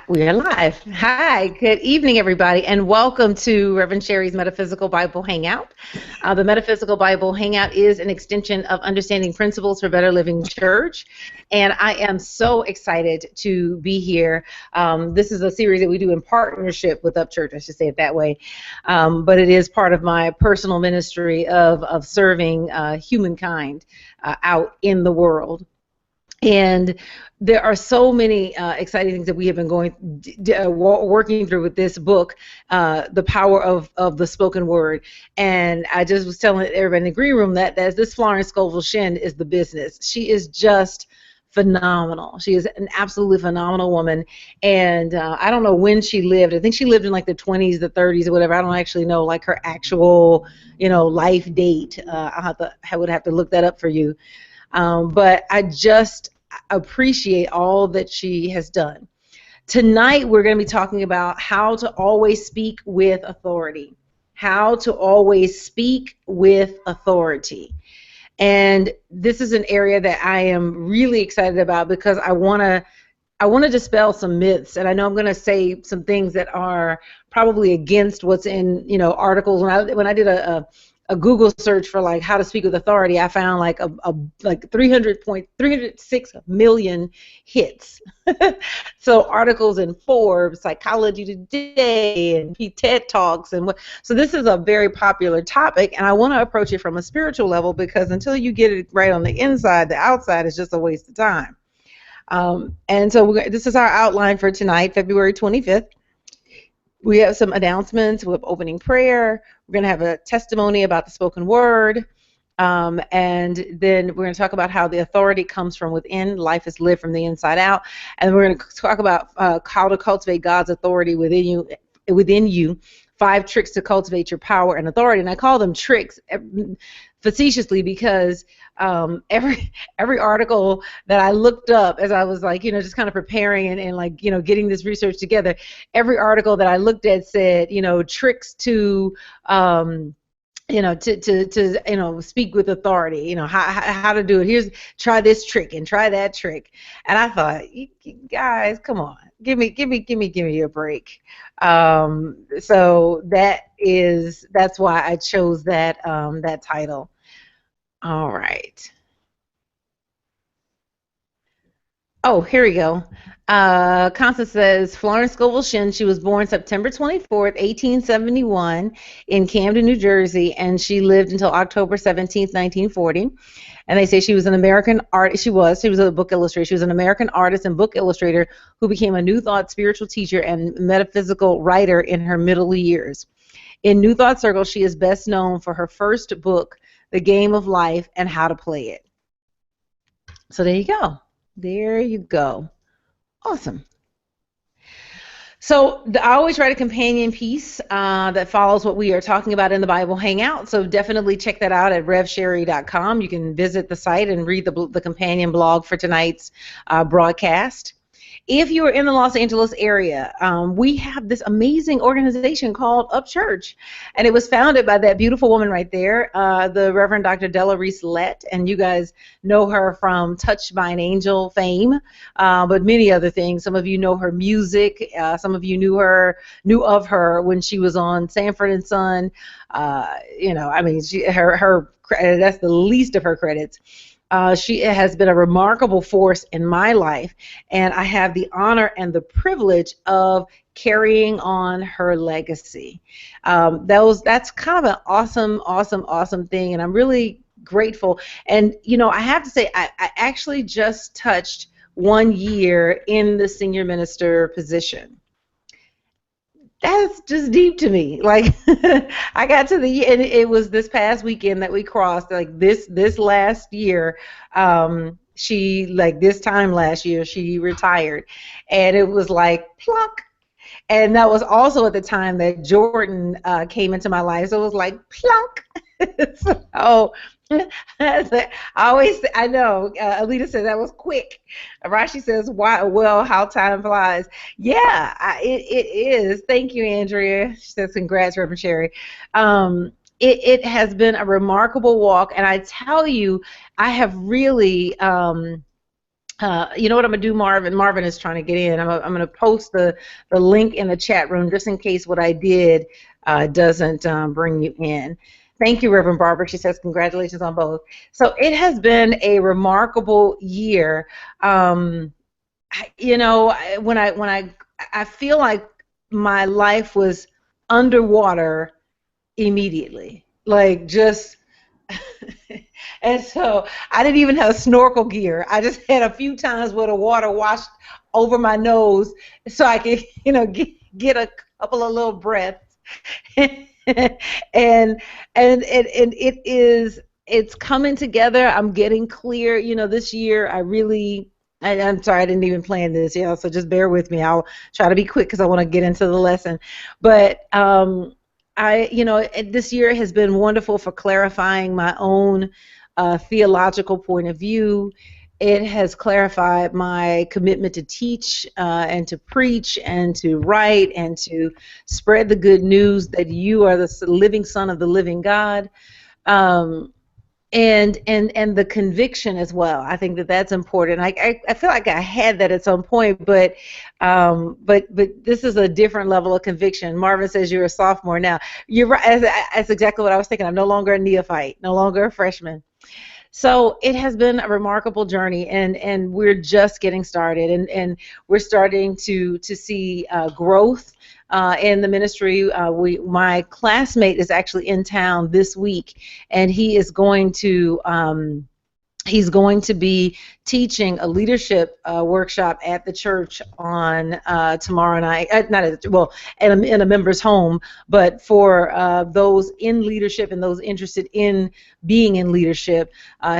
We are live. Hi, good evening, everybody, and welcome to Reverend Sherri's Metaphysical Bible Hangout. The Metaphysical Bible Hangout is an extension of Understanding Principles for Better Living Church, and I am so excited to be here. This is a series that we do in partnership with Up Church, I should say it that way, but it is part of my personal ministry of serving humankind out in the world. And there are so many exciting things that we have been working through with this book, The Power of the Spoken Word. And I just was telling everybody in the green room that this Florence Scovel Shinn is the business. She is just phenomenal. She is an absolutely phenomenal woman. And I don't know when she lived. I think she lived in like the 20s, the 30s, or whatever. I don't actually know like her actual, life date. I would have to look that up for you. But I just appreciate all that she has done. Tonight, we're going to be talking about how to always speak with authority. How to always speak with authority. And this is an area that I am really excited about because I want to dispel some myths, and I know I'm going to say some things that are probably against what's in articles. When I did a Google search for like how to speak with authority, I found like 306 million hits. So articles in Forbes, Psychology Today, and TED Talks, so this is a very popular topic, and I want to approach it from a spiritual level because until you get it right on the inside, the outside is just a waste of time. And so this is our outline for tonight, February 25th. We have some announcements. We have opening prayer. We're going to have a testimony about the spoken word. And then we're going to talk about how the authority comes from within. Life is lived from the inside out. And we're going to talk about how to cultivate God's authority within you. 5 tricks to cultivate your power and authority. And I call them tricks facetiously because every article that I looked up as I was just kind of preparing and getting this research together, every article that I looked at said, tricks to speak with authority, how to do it. Try this trick and try that trick. And I thought, guys, come on, give me a break. So that's why I chose that title. All right. Oh, here we go. Constance says, Florence Scovel Shinn, she was born September 24th, 1871 in Camden, New Jersey, and she lived until October 17th, 1940. And they say she was an American artist. She was a book illustrator. She was an American artist and book illustrator who became a New Thought spiritual teacher and metaphysical writer in her middle years. In New Thought circles, she is best known for her first book, The Game of Life and How to Play It. So there you go. There you go. Awesome. So I always write a companion piece that follows what we are talking about in the Bible Hangout. So definitely check that out at revsherri.com. You can visit the site and read the companion blog for tonight's broadcast. If you are in the Los Angeles area, we have this amazing organization called Up Church, and it was founded by that beautiful woman right there, the Reverend Dr. Della Reese-Lett, and you guys know her from Touched by an Angel fame, but many other things. Some of you know her music. Some of you knew of her when she was on Sanford and Son. Her that's the least of her credits. She has been a remarkable force in my life, and I have the honor and the privilege of carrying on her legacy. That's kind of an awesome thing, and I'm really grateful. And, I have to say, I actually just touched 1 year in the senior minister position. That's just deep to me. I got to and it was this past weekend that we crossed, this last year. She, this time last year, she retired, and it was like plunk. And that was also at the time that Jordan came into my life, so it was like plunk. So I know, Alita said that was quick. Rashi says, "Wow, well, how time flies." Yeah, it is. Thank you, Andrea. She says, "Congrats, Reverend Sherri." It has been a remarkable walk, and I tell you, I have really You know what I'm gonna do, Marvin? Marvin is trying to get in. I'm gonna post the link in the chat room just in case what I did doesn't bring you in. Thank you, Reverend Barbara. She says congratulations on both. So it has been a remarkable year. You know, I feel like my life was underwater immediately, like just. And so I didn't even have snorkel gear. I just had a few times where the water washed over my nose so I could, get a couple of little breaths. and it's coming together. I'm getting clear. This year I'm sorry, I didn't even plan this, so just bear with me. I'll try to be quick because I want to get into the lesson. But this year has been wonderful for clarifying my own theological point of view. It has clarified my commitment to teach and to preach and to write and to spread the good news that you are the living Son of the living God. And the conviction as well. I think that that's important. I feel like I had that at some point, but this is a different level of conviction. Marvin says you're a sophomore now. You're right. That's exactly what I was thinking. I'm no longer a neophyte, no longer a freshman. So it has been a remarkable journey, and we're just getting started, and we're starting to see growth in the ministry. My classmate is actually in town this week, and he's going to be teaching a leadership workshop at the church on tomorrow night. Not at well, in a member's home, but for those in leadership and those interested in being in leadership.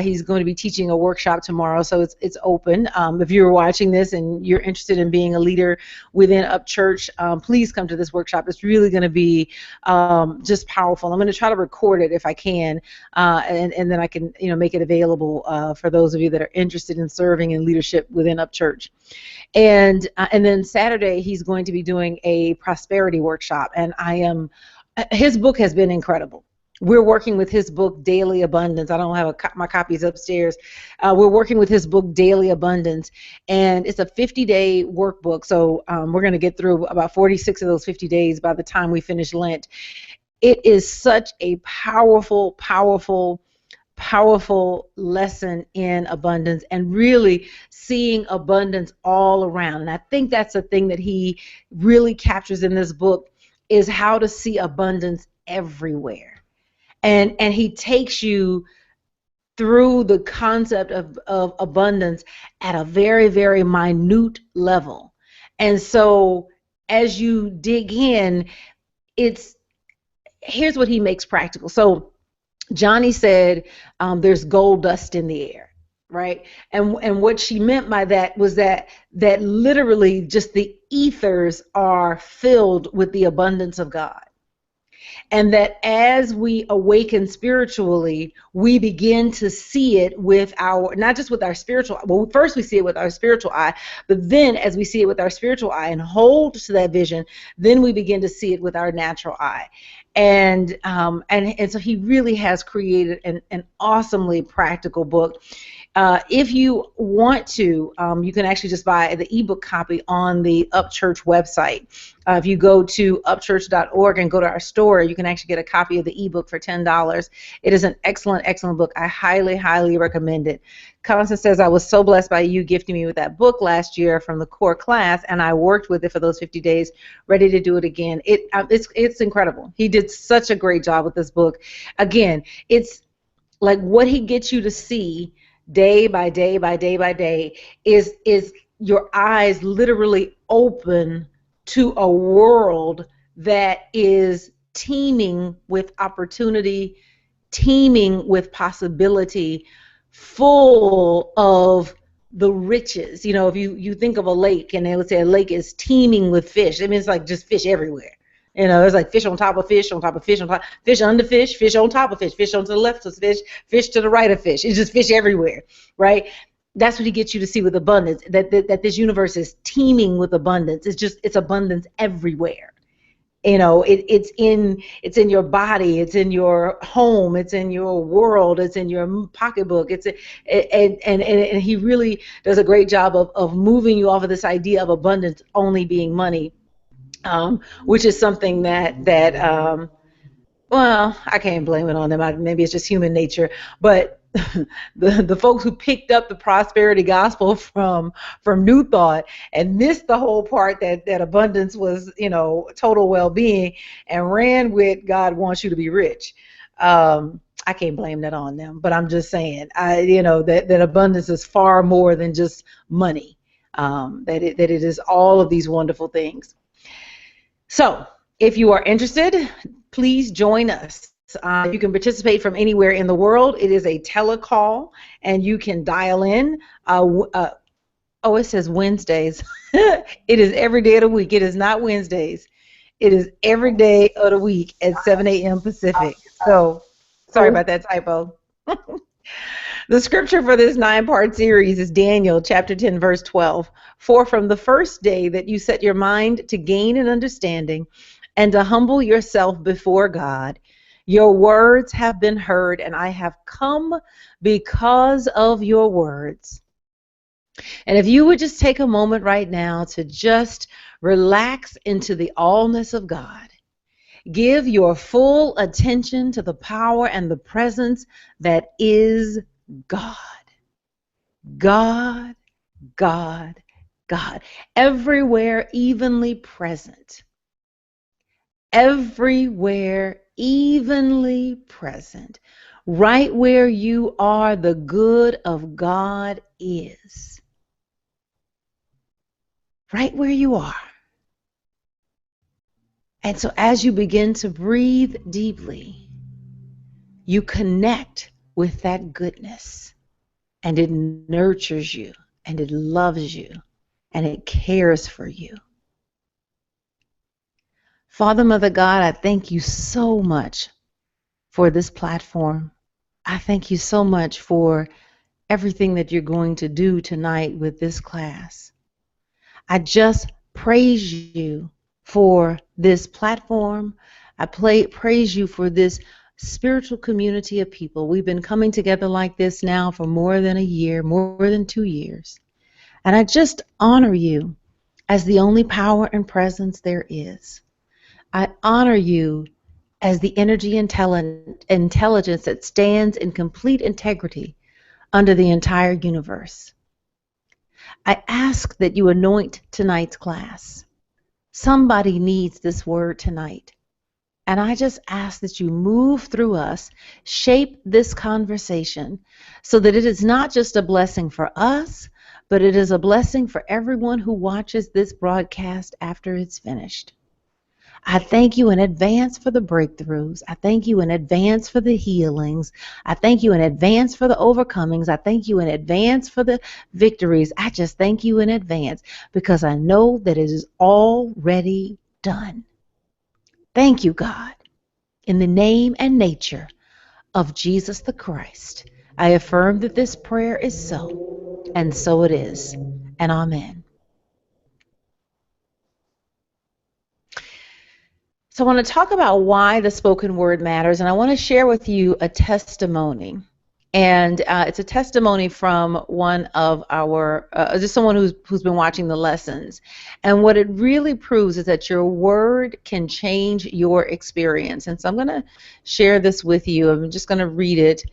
He's going to be teaching a workshop tomorrow, so it's open. If you're watching this and you're interested in being a leader within Up Church, please come to this workshop. It's really going to be just powerful. I'm going to try to record it if I can, and then I can make it available for those of you that are interested in serving in leadership within Up Church. And then Saturday he's going to be doing a prosperity workshop, and his book has been incredible. We're working with his book, Daily Abundance. I don't have my copies upstairs. We're working with his book, Daily Abundance, and it's a 50-day workbook. So we're going to get through about 46 of those 50 days by the time we finish Lent. It is such a powerful, powerful, powerful lesson in abundance, and really seeing abundance all around. And I think that's the thing that he really captures in this book, is how to see abundance everywhere. And he takes you through the concept of abundance at a very, very minute level. And so as you dig in, here's what he makes practical. So Johnny said there's gold dust in the air, right? And what she meant by that was that literally just the ethers are filled with the abundance of God. And that as we awaken spiritually, we begin to see it with not just with our spiritual, well, first we see it with our spiritual eye, but then as we see it with our spiritual eye and hold to that vision, then we begin to see it with our natural eye. And so he really has created an awesomely practical book. If you want to, you can actually just buy the ebook copy on the Up Church website. If you go to upchurch.org and go to our store, you can actually get a copy of the ebook for $10. It is an excellent, excellent book. I highly, highly recommend it. Constance says, I was so blessed by you gifting me with that book last year from the core class, and I worked with it for those 50 days, ready to do it again. It's incredible. He did such a great job with this book. Again, it's like what he gets you to see day by day by day by day is your eyes literally open to a world that is teeming with opportunity, teeming with possibility, full of the riches. If you think of a lake, and they would say a lake is teeming with fish. I mean, it's like just fish everywhere. It's like fish on top of fish, on top of fish, on top, fish under fish, fish on top of fish on to the left of fish, fish to the right of fish. It's just fish everywhere, right? That's what he gets you to see with abundance, that this universe is teeming with abundance. It's abundance everywhere. You know, it's in your body, it's in your home, it's in your world, it's in your pocketbook. And he really does a great job of moving you off of this idea of abundance only being money, which is something that well, I can't blame it on them. Maybe it's just human nature, but the folks who picked up the prosperity gospel from New Thought and missed the whole part that abundance was, total well-being, and ran with God wants you to be rich. I can't blame that on them, but I'm just saying, that abundance is far more than just money. That it is all of these wonderful things. So, if you are interested, please join us. You can participate from anywhere in the world. It is a telecall, and you can dial in. It says Wednesdays. It is every day of the week. It is not Wednesdays. It is every day of the week at 7 a.m. Pacific. So, sorry about that typo. The scripture for this 9-part series is Daniel chapter 10, verse 12. For from the first day that you set your mind to gain an understanding and to humble yourself before God, your words have been heard, and I have come because of your words. And if you would just take a moment right now to just relax into the allness of God, give your full attention to the power and the presence that is God. God, God, God. Everywhere evenly present. Everywhere evenly present. Right where you are, the good of God is. Right where you are. And so as you begin to breathe deeply, you connect with that goodness, and it nurtures you, and it loves you, and it cares for you. Father, Mother God, I thank you so much for this platform. I thank you so much for everything that you're going to do tonight with this class. I just praise you for this platform. I praise you for this spiritual community of people. We've been coming together like this now for more than a year, more than 2 years. And I just honor you as the only power and presence there is. I honor you as the energy intelligence that stands in complete integrity under the entire universe. I ask that you anoint tonight's class. Somebody needs this word tonight. And I just ask that you move through us, shape this conversation so that it is not just a blessing for us, but it is a blessing for everyone who watches this broadcast after it's finished. I thank you in advance for the breakthroughs. I thank you in advance for the healings. I thank you in advance for the overcomings. I thank you in advance for the victories. I just thank you in advance because I know that it is already done. Thank you, God. In the name and nature of Jesus the Christ, I affirm that this prayer is so, and so it is, and amen. So I want to talk about why the spoken word matters, and I want to share with you a testimony. And it's a testimony from one of our, just someone who's been watching the lessons. And what it really proves is that your word can change your experience. And so I'm going to share this with you. I'm just going to read it.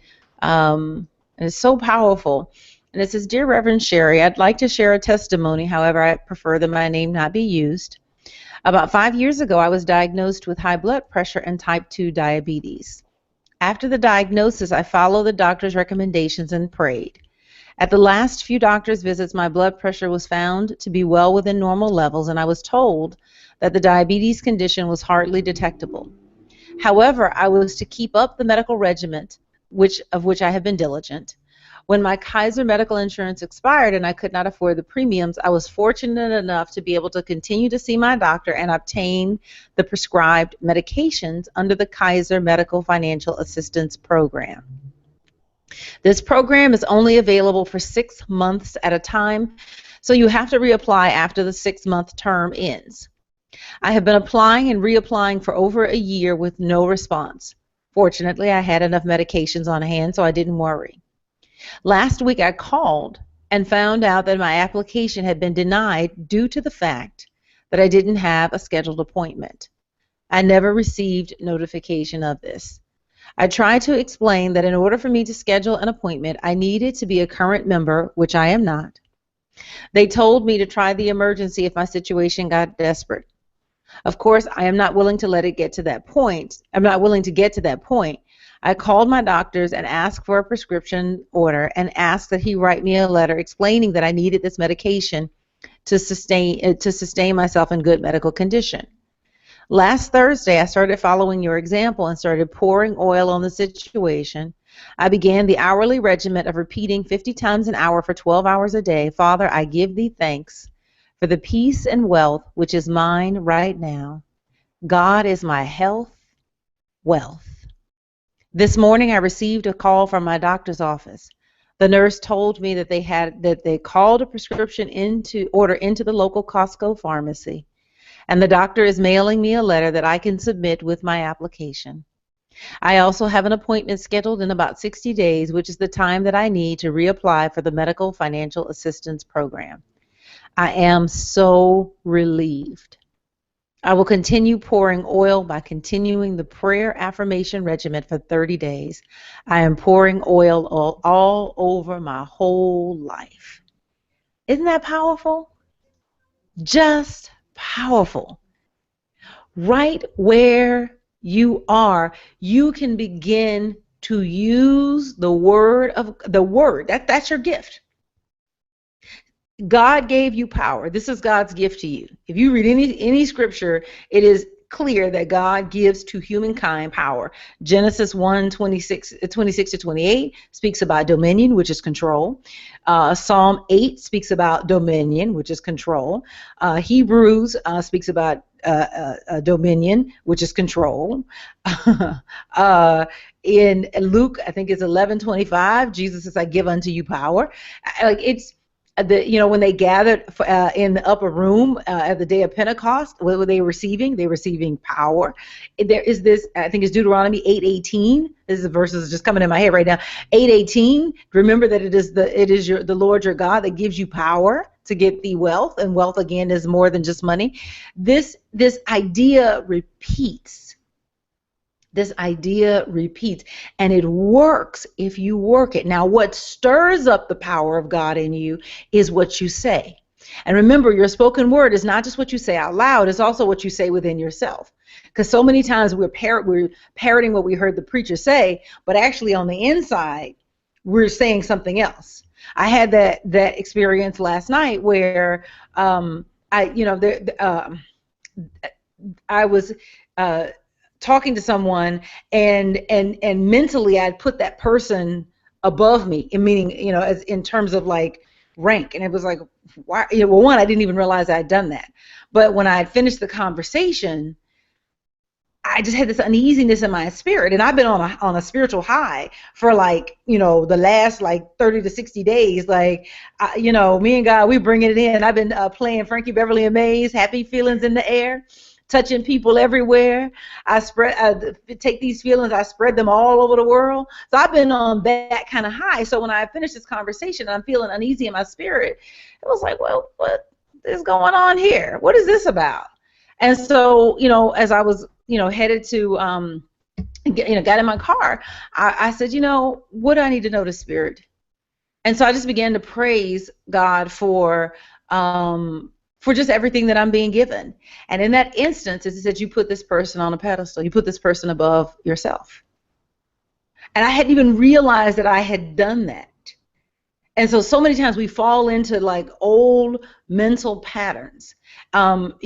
And it's so powerful. And it says, Dear Reverend Sherri, I'd like to share a testimony. However, I prefer that my name not be used. About 5 years ago, I was diagnosed with high blood pressure and type 2 diabetes. After the diagnosis, I followed the doctor's recommendations and prayed. At the last few doctor's visits, my blood pressure was found to be well within normal levels, and I was told that the diabetes condition was hardly detectable. However, I was to keep up the medical regimen, of which I have been diligent. When my Kaiser medical insurance expired and I could not afford the premiums, I was fortunate enough to be able to continue to see my doctor and obtain the prescribed medications under the Kaiser Medical Financial Assistance Program. This program is only available for 6 months at a time, so you have to reapply after the 6-month term ends. I have been applying and reapplying for over a year with no response. Fortunately, I had enough medications on hand, so I didn't worry. Last week, I called and found out that my application had been denied due to the fact that I didn't have a scheduled appointment. I never received notification of this. I tried to explain that in order for me to schedule an appointment, I needed to be a current member, which I am not. They told me to try the emergency if my situation got desperate. Of course, I am not willing to let it get to that point. I'm not willing to get to that point. I called my doctors and asked for a prescription order and asked that he write me a letter explaining that I needed this medication to sustain myself in good medical condition. Last Thursday, I started following your example and started pouring oil on the situation. I began the hourly regimen of repeating 50 times an hour for 12 hours a day. Father, I give thee thanks for the peace and wealth which is mine right now. God is my health, wealth. This morning, I received a call from my doctor's office. The nurse told me that they called a prescription order into the local Costco pharmacy, and the doctor is mailing me a letter that I can submit with my application. I also have an appointment scheduled in about 60 days, which is the time that I need to reapply for the Medical Financial Assistance Program. I am so relieved. I will continue pouring oil by continuing the prayer affirmation regimen for 30 days. I am pouring oil all over my whole life. Isn't that powerful? Just powerful. Right where you are, you can begin to use the word. That's your gift. God gave you power. This is God's gift to you. If you read any scripture, it is clear that God gives to humankind power. Genesis 1:26 to 28 speaks about dominion, which is control. Psalm 8 speaks about dominion, which is control. Hebrews speaks about dominion, which is control. In Luke, I think it's 11:25, Jesus says, I give unto you power. When they gathered in the upper room at the day of Pentecost, what were they receiving? They were receiving power. There is this, I think it's Deuteronomy 8:18. This is a verse that's just coming in my head right now. 8:18. Remember that it is the Lord your God that gives you power to get thee wealth, and wealth again is more than just money. This idea repeats. This idea repeats, and it works if you work it. Now, what stirs up the power of God in you is what you say. And remember, your spoken word is not just what you say out loud, it's also what you say within yourself. Because so many times we're parroting what we heard the preacher say, but actually on the inside, we're saying something else. I had that experience last night where I was talking to someone, and mentally I'd put that person above me, meaning, as in terms of like rank, and it was like, why? Well, one, I didn't even realize I'd done that, but when I had finished the conversation, I just had this uneasiness in my spirit, and I've been on a spiritual high for the last 30 to 60 days. Me and God, we bringing it in. I've been playing Frankie Beverly and Mays, Happy Feelings in the Air, touching people everywhere. I take these feelings, I spread them all over the world. So I've been on that kind of high. So when I finished this conversation, I'm feeling uneasy in my spirit. It was like, well, what is going on here? What is this about? And so, as I was, headed to, got in my car, I said, what do I need to know the Spirit? And so I just began to praise God for just everything that I'm being given. And in that instance, it said, you put this person on a pedestal. You put this person above yourself. And I hadn't even realized that I had done that. And so many times we fall into old mental patterns, and I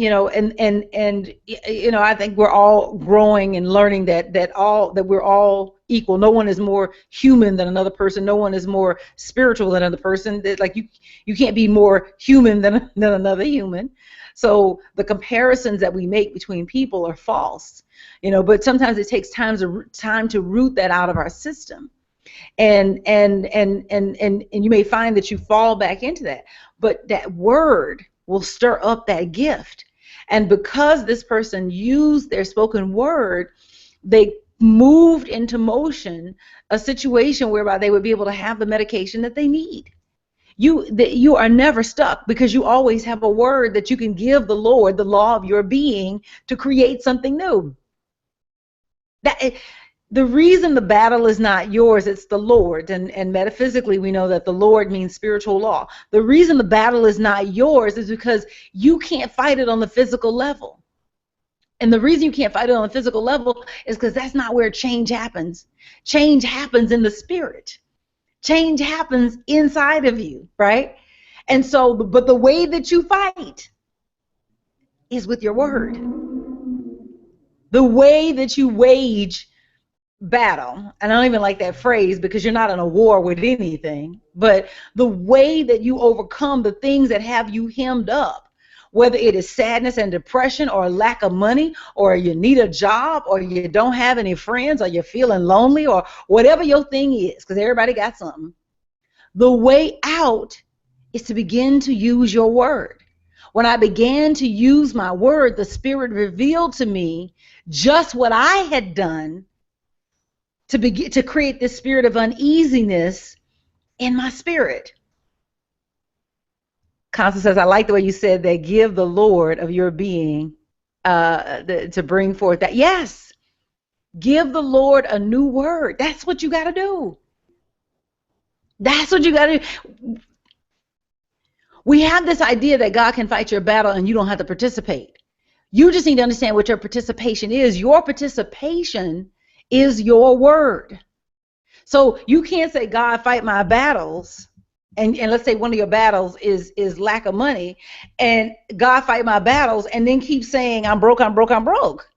think we're all growing and learning that we're all equal. No one is more human than another person. No one is more spiritual than another person. That you can't be more human than another human. So the comparisons that we make between people are false, But sometimes it takes time to root that out of our system. And you may find that you fall back into that, but that word will stir up that gift. And because this person used their spoken word, they moved into motion a situation whereby they would be able to have the medication that they need. You are never stuck because you always have a word that you can give the Lord, the law of your being, to create something new. The reason the battle is not yours, it's the Lord's. And metaphysically, we know that the Lord means spiritual law. The reason the battle is not yours is because you can't fight it on the physical level. And the reason you can't fight it on the physical level is because that's not where change happens. Change happens in the spirit. Change happens inside of you, right? And so, but the way that you fight is with your word. The way that you wage battle, and I don't even like that phrase because you're not in a war with anything, but the way that you overcome the things that have you hemmed up, whether it is sadness and depression or a lack of money, or you need a job, or you don't have any friends, or you're feeling lonely, or whatever your thing is, because everybody got something. The way out is to begin to use your word. When I began to use my word, the Spirit revealed to me just what I had done to create this spirit of uneasiness in my spirit. Constance says, I like the way you said that, give the Lord of your being to bring forth that. Yes, give the Lord a new word. That's what you got to do. That's what you got to do. We have this idea that God can fight your battle and you don't have to participate. You just need to understand what your participation is. Your participation is your word. So you can't say, God, fight my battles. And let's say one of your battles is lack of money, and God, fight my battles, and then keep saying, I'm broke, I'm broke, I'm broke.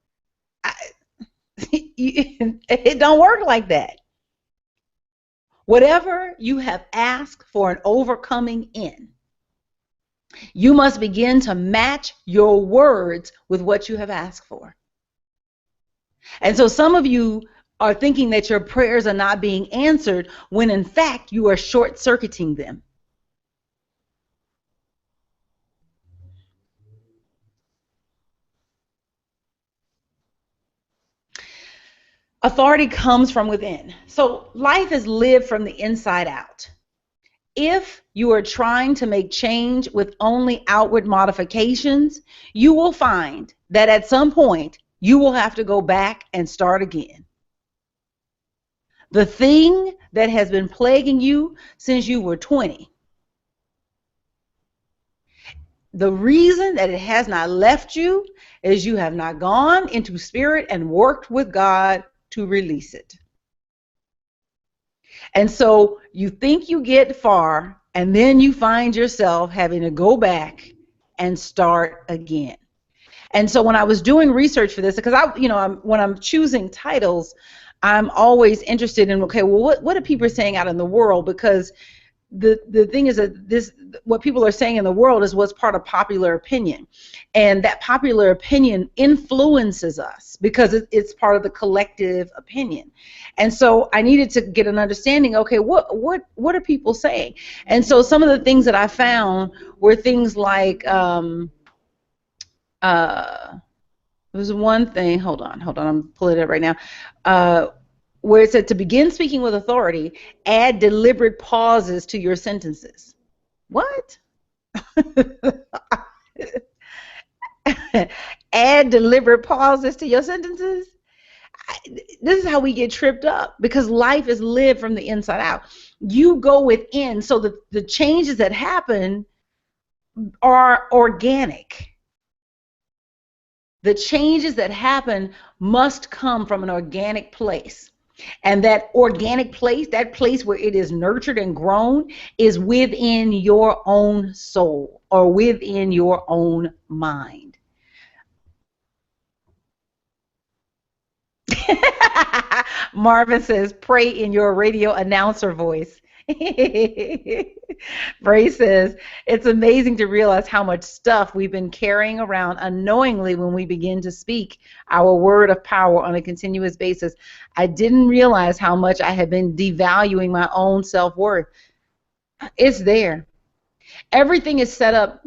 It don't work like that. Whatever you have asked for an overcoming in, you must begin to match your words with what you have asked for. And so some of you are thinking that your prayers are not being answered when in fact you are short-circuiting them. Authority comes from within. So life is lived from the inside out. If you are trying to make change with only outward modifications, you will find that at some point you will have to go back and start again. The thing that has been plaguing you since you were 20, the reason that it has not left you is you have not gone into spirit and worked with God to release it. And so you think you get far, and then you find yourself having to go back and start again. And so when I was doing research for this, because when I'm choosing titles, I'm always interested in, okay, well, what are people saying out in the world? Because the thing is that what people are saying in the world is what's part of popular opinion, and that popular opinion influences us because it's part of the collective opinion. And so I needed to get an understanding. Okay, what are people saying? And so some of the things that I found were things like there was one thing. Hold on, I'm pulling it up right now. Where it said to begin speaking with authority, add deliberate pauses to your sentences. What? Add deliberate pauses to your sentences? This is how we get tripped up, because life is lived from the inside out. You go within, so the changes that happen are organic. The changes that happen must come from an organic place. And that organic place, that place where it is nurtured and grown, is within your own soul or within your own mind. Marvin says, pray in your radio announcer voice. Bray says, it's amazing to realize how much stuff we've been carrying around unknowingly when we begin to speak our word of power on a continuous basis. I didn't realize how much I had been devaluing my own self-worth. It's there. Everything is set up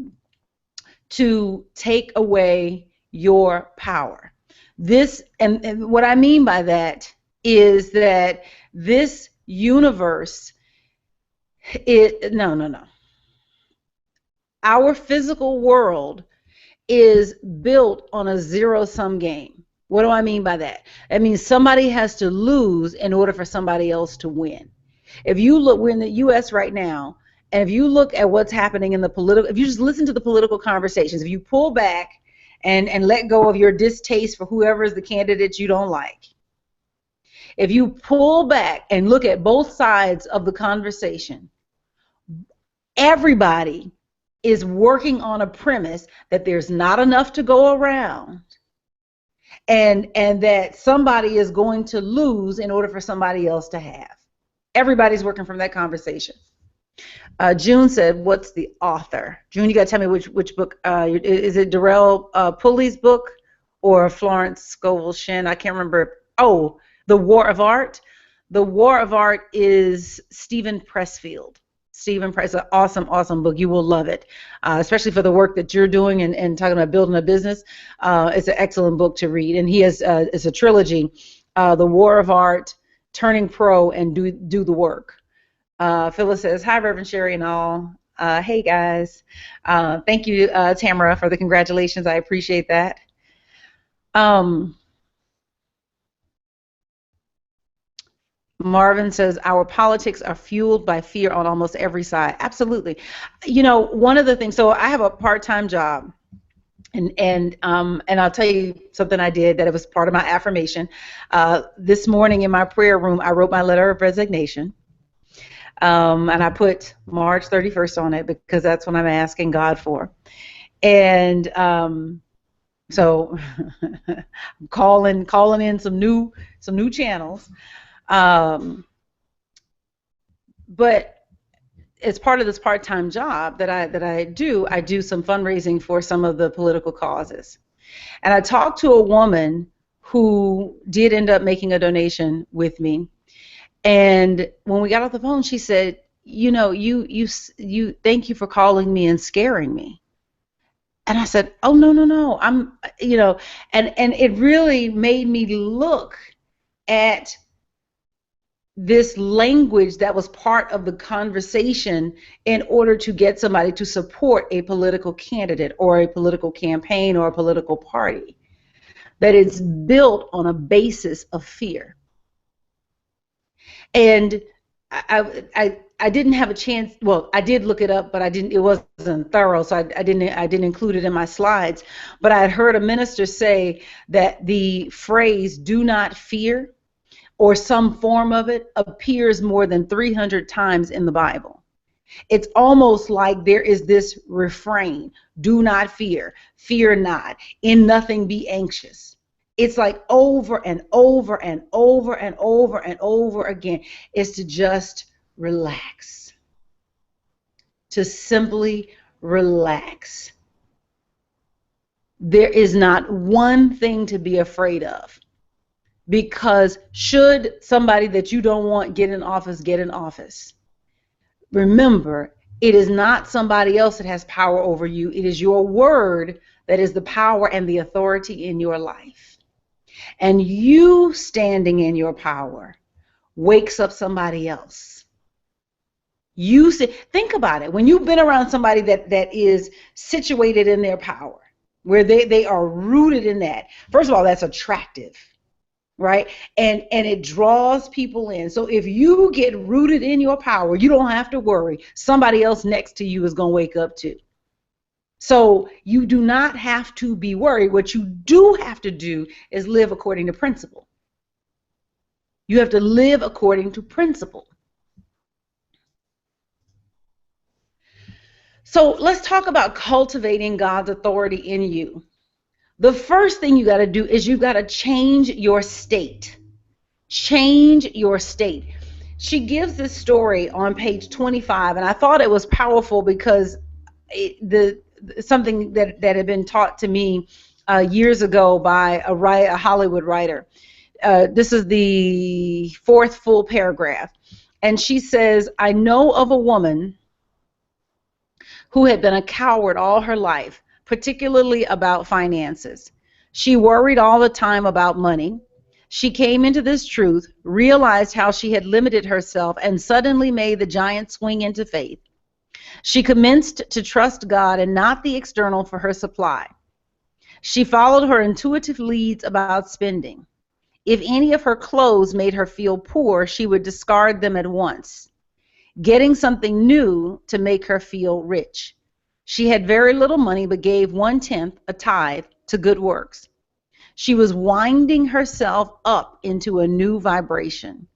to take away your power. This, and what I mean by that is that this universe is, no. Our physical world is built on a zero-sum game. What do I mean by that? That means somebody has to lose in order for somebody else to win. If you look, we're in the U.S. right now, and if you look at what's happening in the political, if you just listen to the political conversations, if you pull back and let go of your distaste for whoever is the candidate you don't like, if you pull back and look at both sides of the conversation, everybody is working on a premise that there's not enough to go around, and that somebody is going to lose in order for somebody else to have. Everybody's working from that conversation. June said, what's the author? June, you got to tell me which book. Is it Darrell Pulley's book or Florence Scovel Shinn? I can't remember. Oh, The War of Art. The War of Art is Stephen Pressfield. Stephen Press, an awesome book. You will love it, especially for the work that you're doing and talking about building a business. It's an excellent book to read. And he has, it's a trilogy, The War of Art, Turning Pro, and Do the Work. Phyllis says, hi, Reverend Sherri and all. Hey, guys. Thank you, Tamara, for the congratulations. I appreciate that. Marvin says, our politics are fueled by fear on almost every side. Absolutely. You know, one of the things, so I have a part-time job, and I'll tell you something I did that it was part of my affirmation. This morning in my prayer room, I wrote my letter of resignation. And I put March 31st on it because that's what I'm asking God for. And so I'm calling in some new channels. But as part of this part-time job that I do some fundraising for some of the political causes. And I talked to a woman who did end up making a donation with me. And when we got off the phone, she said, you know, you thank you for calling me and scaring me. And I said, oh, no, I'm, you know, and it really made me look at this language that was part of the conversation in order to get somebody to support a political candidate or a political campaign or a political party, that it's built on a basis of fear. And I didn't have a chance. Well, I did look it up, but I didn't. It wasn't thorough, so I didn't include it in my slides. But I had heard a minister say that the phrase "do not fear" or some form of it appears more than 300 times in the Bible. It's almost like there is this refrain: "Do not fear, fear not, in nothing be anxious." It's like over and over and over and over and over again. It's to just relax, to simply relax. There is not one thing to be afraid of, because should somebody that you don't want get in office, remember, it is not somebody else that has power over you. It is your word that is the power and the authority in your life. And you standing in your power wakes up somebody else. You think about it. When you've been around somebody that is situated in their power, where they are rooted in that, first of all, that's attractive, right? And it draws people in. So if you get rooted in your power, you don't have to worry. Somebody else next to you is going to wake up too. So you do not have to be worried. What you do have to do is live according to principle. You have to live according to principle. So let's talk about cultivating God's authority in you. The first thing you got to do is you got to change your state. Change your state. She gives this story on page 25, and I thought it was powerful because something that had been taught to me years ago by a Hollywood writer. This is the fourth full paragraph. And she says, I know of a woman who had been a coward all her life, particularly about finances. She worried all the time about money. She came into this truth, realized how she had limited herself, and suddenly made the giant swing into faith. She commenced to trust God and not the external for her supply. She followed her intuitive leads about spending. If any of her clothes made her feel poor, she would discard them at once, getting something new to make her feel rich. She had very little money but gave 1/10, a tithe, to good works. She was winding herself up into a new vibration.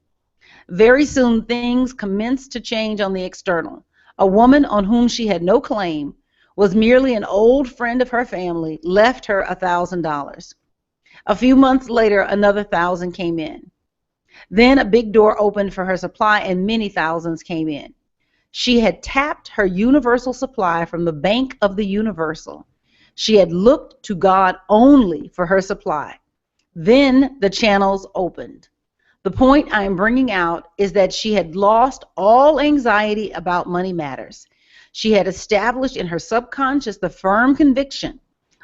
Very soon things commenced to change on the external. A woman on whom she had no claim, was merely an old friend of her family, left her $1,000. A few months later, another 1,000 came in. Then a big door opened for her supply and many thousands came in. She had tapped her universal supply from the bank of the universal. She had looked to God only for her supply. Then the channels opened. The point I am bringing out is that she had lost all anxiety about money matters. She had established in her subconscious the firm conviction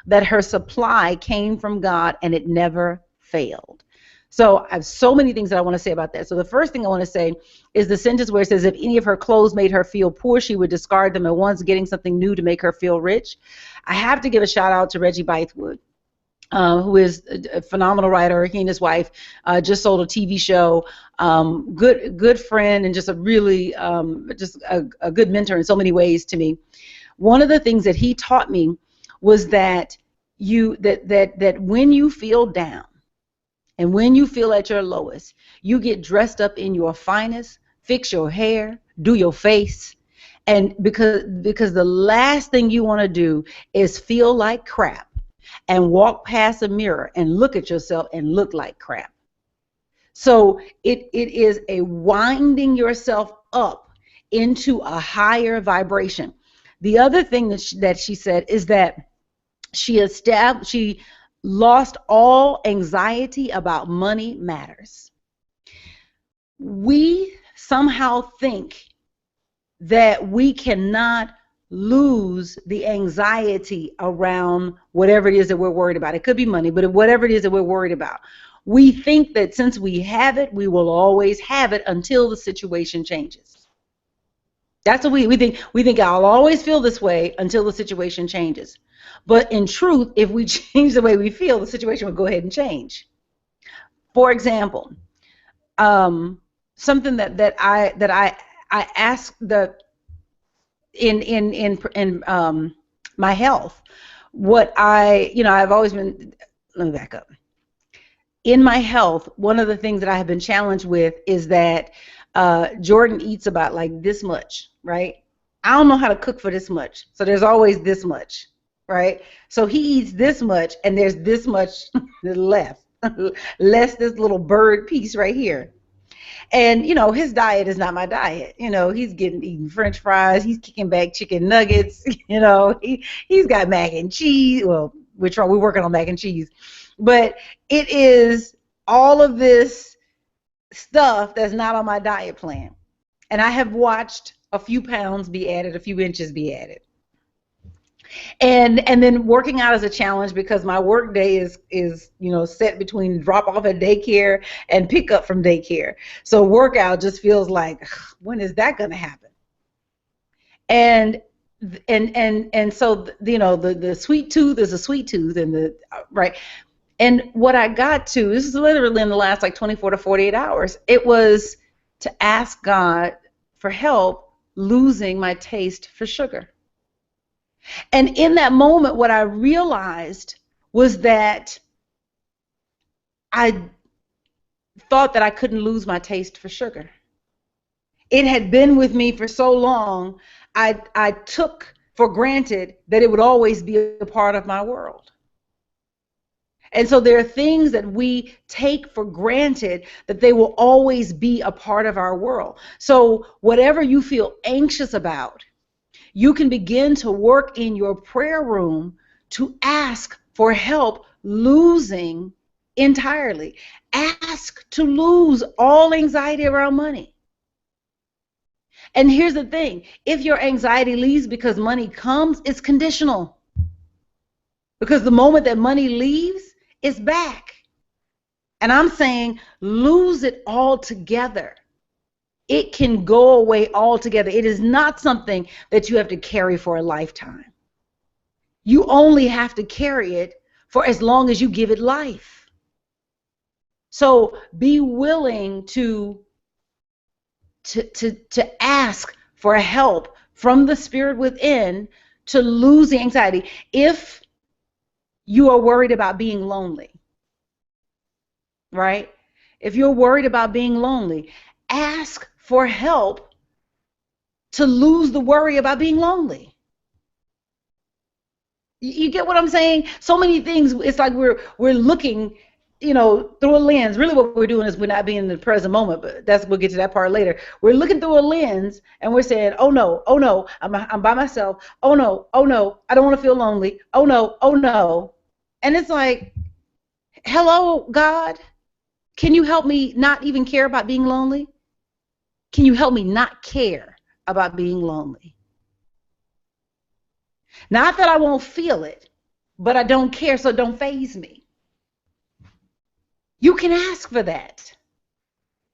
that her supply came from God and it never failed. So I have so many things that I want to say about that. So the first thing I want to say is the sentence where it says, if any of her clothes made her feel poor, she would discard them at once, getting something new to make her feel rich. I have to give a shout out to Reggie Bythewood, who is a phenomenal writer. He and his wife just sold a TV show. Good friend, and just a really just a good mentor in so many ways to me. One of the things that he taught me was that that when you feel down and when you feel at your lowest, you get dressed up in your finest, fix your hair, do your face, and because the last thing you want to do is feel like crap and walk past a mirror and look at yourself and look like crap. So it is a winding yourself up into a higher vibration. The other thing that she said is that she lost all anxiety about money matters. We somehow think that we cannot lose the anxiety around whatever it is that we're worried about. It could be money, but whatever it is that we're worried about. We think that since we have it, we will always have it until the situation changes. That's what we think. We think I'll always feel this way until the situation changes. But in truth, if we change the way we feel, the situation will go ahead and change. For example, something that I ask in my health, what I've always been. Let me back up. In my health, one of the things that I have been challenged with is that Jordan eats about like this much, right? I don't know how to cook for this much, so there's always this much, right? So he eats this much, and there's this much left, less this little bird piece right here. And, his diet is not my diet. He's eating French fries. He's kicking back chicken nuggets. He's got mac and cheese. Well, we're working on mac and cheese. But it is all of this stuff that's not on my diet plan. And I have watched a few pounds be added, a few inches be added. And then working out is a challenge because my work day is set between drop off at daycare and pick up from daycare. So workout just feels like, when is that going to happen? And so the sweet tooth is a sweet tooth, and right. And what I got to, this is literally in the last like 24 to 48 hours, it was to ask God for help losing my taste for sugar. And in that moment, what I realized was that I thought that I couldn't lose my taste for sugar. It had been with me for so long, I took for granted that it would always be a part of my world. And so there are things that we take for granted that they will always be a part of our world. So whatever you feel anxious about, you can begin to work in your prayer room to ask for help losing entirely. Ask to lose all anxiety around money. And here's the thing, if your anxiety leaves because money comes, it's conditional. Because the moment that money leaves, it's back. And I'm saying lose it altogether. It can go away altogether. It is not something that you have to carry for a lifetime. You only have to carry it for as long as you give it life. So be willing to ask for help from the spirit within to lose the anxiety. If you are worried about being lonely, right? If you're worried about being lonely, ask for help to lose the worry about being lonely. You get what I'm saying? So many things, it's like we're looking, through a lens. Really what we're doing is we're not being in the present moment, but we'll get to that part later. We're looking through a lens and we're saying, oh no, I'm by myself. Oh no, I don't want to feel lonely. Oh no. And it's like, hello, God, can you help me not even care about being lonely? Can you help me not care about being lonely? Not that I won't feel it, but I don't care, so don't faze me. You can ask for that.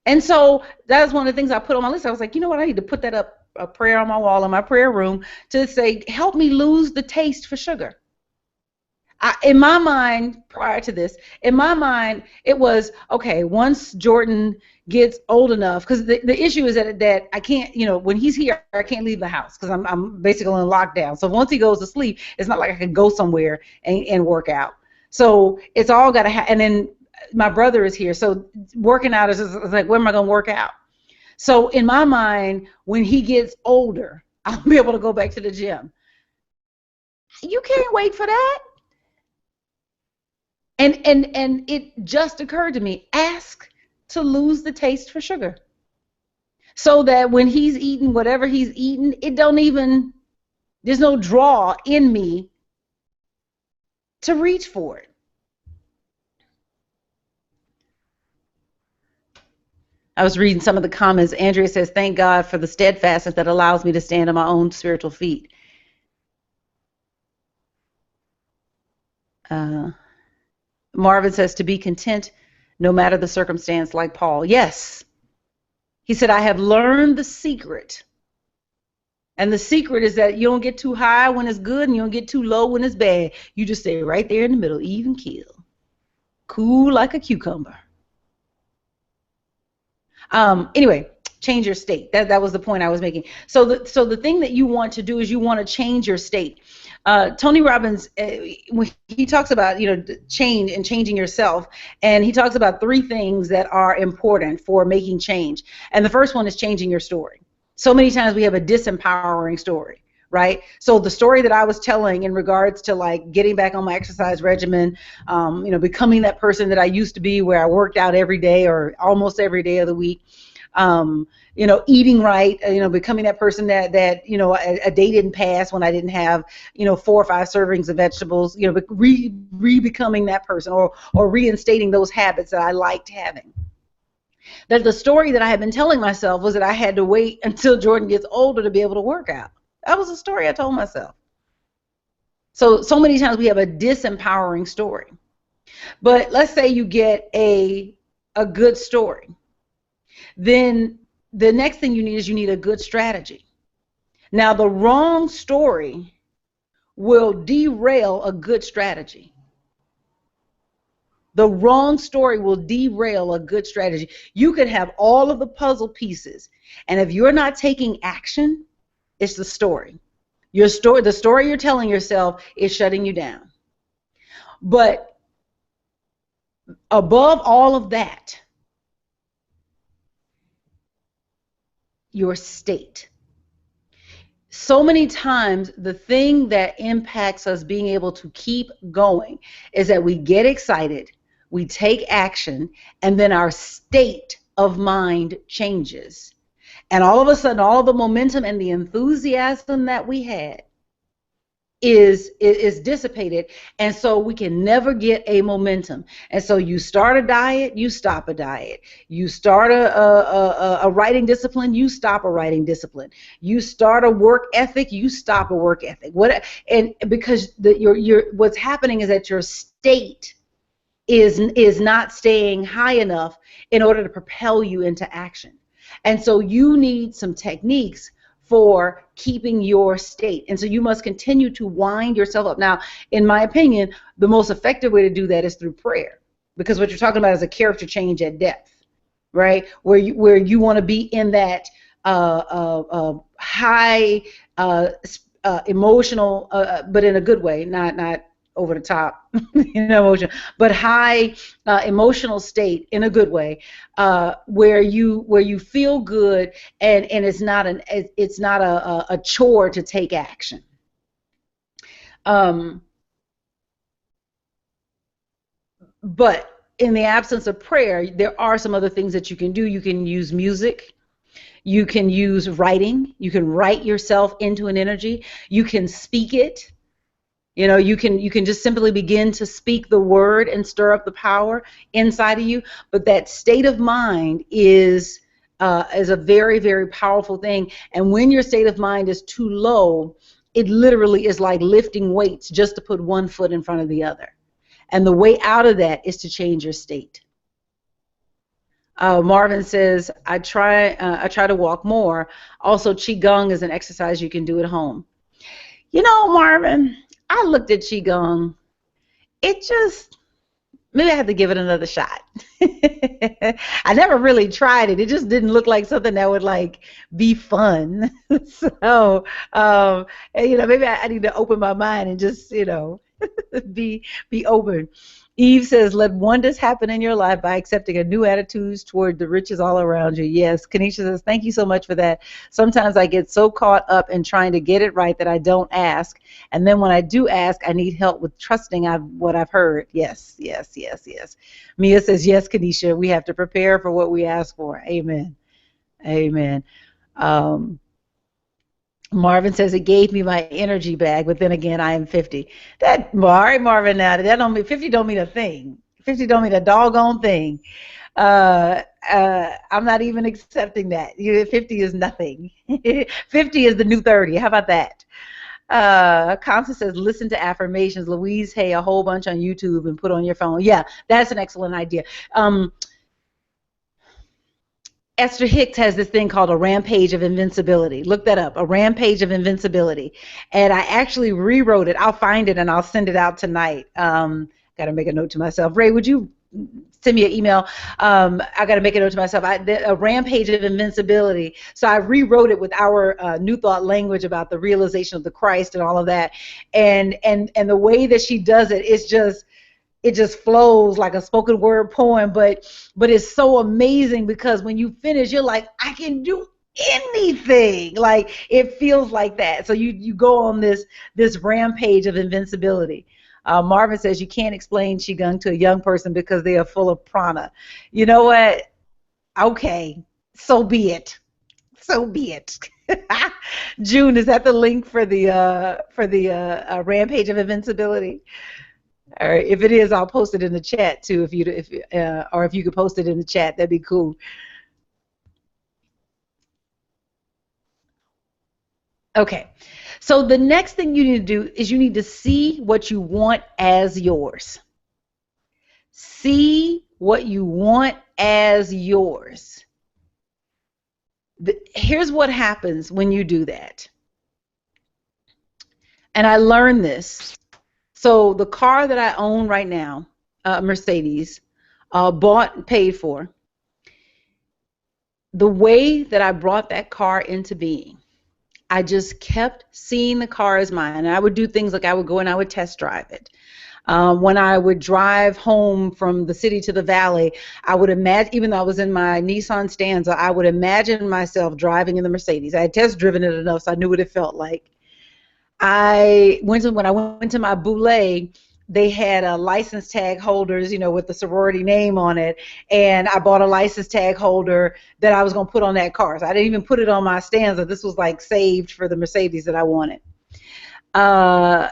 And so that's one of the things I put on my list. I was like, you know what? I need to put that up, a prayer on my wall in my prayer room, to say, help me lose the taste for sugar. In my mind, prior to this, in my mind, it was, okay, once Jordan gets old enough, because the issue is that I can't, when he's here, I can't leave the house because I'm basically in lockdown. So once he goes to sleep, it's not like I can go somewhere and work out. So it's all got to happen. And then my brother is here. So working out is like, where am I going to work out? So in my mind, when he gets older, I'll be able to go back to the gym. You can't wait for that. And it just occurred to me, ask to lose the taste for sugar. So that when he's eating whatever he's eating, there's no draw in me to reach for it. I was reading some of the comments. Andrea says, thank God for the steadfastness that allows me to stand on my own spiritual feet. Marvin says, to be content no matter the circumstance, like Paul. Yes. He said, I have learned the secret. And the secret is that you don't get too high when it's good and you don't get too low when it's bad. You just stay right there in the middle, even keel. Cool like a cucumber. Anyway, change your state. That was the point I was making. So the thing that you want to do is you want to change your state. Tony Robbins, when he talks about change and changing yourself, and he talks about 3 things that are important for making change. And the first one is changing your story. So many times we have a disempowering story, right? So the story that I was telling in regards to like getting back on my exercise regimen, becoming that person that I used to be, where I worked out every day or almost every day of the week. Eating right, becoming that person that a day didn't pass when I didn't have, 4 or 5 servings of vegetables, re-becoming that person or reinstating those habits that I liked having. That the story that I had been telling myself was that I had to wait until Jordan gets older to be able to work out. That was a story I told myself. So many times we have a disempowering story. But let's say you get a good story. Then the next thing you need a good strategy. Now, the wrong story will derail a good strategy. The wrong story will derail a good strategy. You could have all of the puzzle pieces, and if you're not taking action, it's the story. The story you're telling yourself is shutting you down. But above all of that, your state. So many times the thing that impacts us being able to keep going is that we get excited, we take action, and then our state of mind changes. And all of a sudden, all of the momentum and the enthusiasm that we had is dissipated, and so we can never get a momentum. And so you start a diet, you stop a diet. You start a writing discipline, you stop a writing discipline. You start a work ethic, you stop a work ethic. And because your what's happening is that your state is not staying high enough in order to propel you into action. And so you need some techniques for keeping your state. And so you must continue to wind yourself up. Now, in my opinion, the most effective way to do that is through prayer, because what you're talking about is a character change at depth, right? Where you want to be in that high emotional, but in a good way, not over the top, emotion, but high emotional state in a good way, where you feel good, and it's not a chore to take action. But in the absence of prayer, there are some other things that you can do. You can use music. You can use writing. You can write yourself into an energy. You can speak it. You can just simply begin to speak the word and stir up the power inside of you. But that state of mind is a very, very powerful thing. And when your state of mind is too low, it literally is like lifting weights just to put one foot in front of the other. And the way out of that is to change your state. Marvin says, I try to walk more. Also, Qigong is an exercise you can do at home. Marvin, I looked at Qigong. Maybe I had to give it another shot. I never really tried it. It just didn't look like something that would be fun. So, maybe I need to open my mind and just, be open. Eve says, let wonders happen in your life by accepting a new attitude toward the riches all around you. Yes. Kanisha says, thank you so much for that. Sometimes I get so caught up in trying to get it right that I don't ask. And then when I do ask, I need help with trusting what I've heard. Yes, yes, yes, yes. Mia says, yes, Kanisha, we have to prepare for what we ask for. Amen. Amen. Marvin says it gave me my energy back, but then again, I am 50. All right, Marvin, now that don't mean 50 don't mean a thing. 50 don't mean a doggone thing. I'm not even accepting that. 50 is nothing. 50 is the new 30. How about that? Constance says, listen to affirmations. Louise Hay, a whole bunch on YouTube and put on your phone. Yeah, that's an excellent idea. Esther Hicks has this thing called a rampage of invincibility. Look that up, a rampage of invincibility. And I actually rewrote it. I'll find it and I'll send it out tonight. Got to make a note to myself. Ray, would you send me an email? I got to make a note to myself. A rampage of invincibility. So I rewrote it with our New Thought language about the realization of the Christ and all of that. And the way that she does it is it just flows like a spoken word poem, but it's so amazing because when you finish, you're like, I can do anything. Like, it feels like that. So you go on this rampage of invincibility. Marvin says you can't explain Qigong to a young person because they are full of prana. You know what? Okay, so be it. So be it. June, is that the link for the rampage of invincibility? All right, if it is, I'll post it in the chat too. If you could post it in the chat, that'd be cool. Okay, so the next thing you need to do is you need to see what you want as yours. See what you want as yours. Here's what happens when you do that. And I learned this. So the car that I own right now, Mercedes, bought and paid for, the way that I brought that car into being, I just kept seeing the car as mine. And I would do things like I would go and I would test drive it. When I would drive home from the city to the valley, I would imagine, even though I was in my Nissan Stanza, I would imagine myself driving in the Mercedes. I had test driven it enough so I knew what it felt like. When I went to my Boulé, they had license tag holders, with the sorority name on it, and I bought a license tag holder that I was going to put on that car. So I didn't even put it on my Stanza. This was like saved for the Mercedes that I wanted. Well,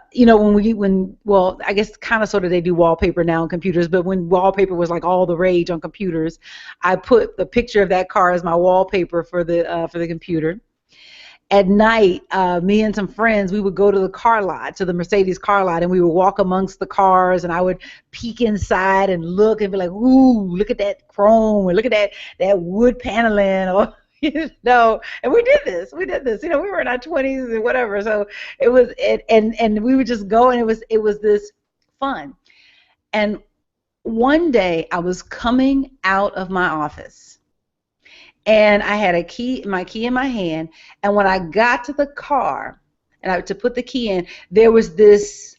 I guess kind of sort of they do wallpaper now on computers, but when wallpaper was like all the rage on computers, I put the picture of that car as my wallpaper for the computer. At night, me and some friends, we would go to the car lot, to the Mercedes car lot, and we would walk amongst the cars, and I would peek inside and look and be like, ooh, look at that chrome, or look at that wood paneling, or and we did this, we were in our 20s and whatever, so and we would just go, and it was this fun. And one day I was coming out of my office, and I had my key in my hand, and when I got to the car to put the key in, there was this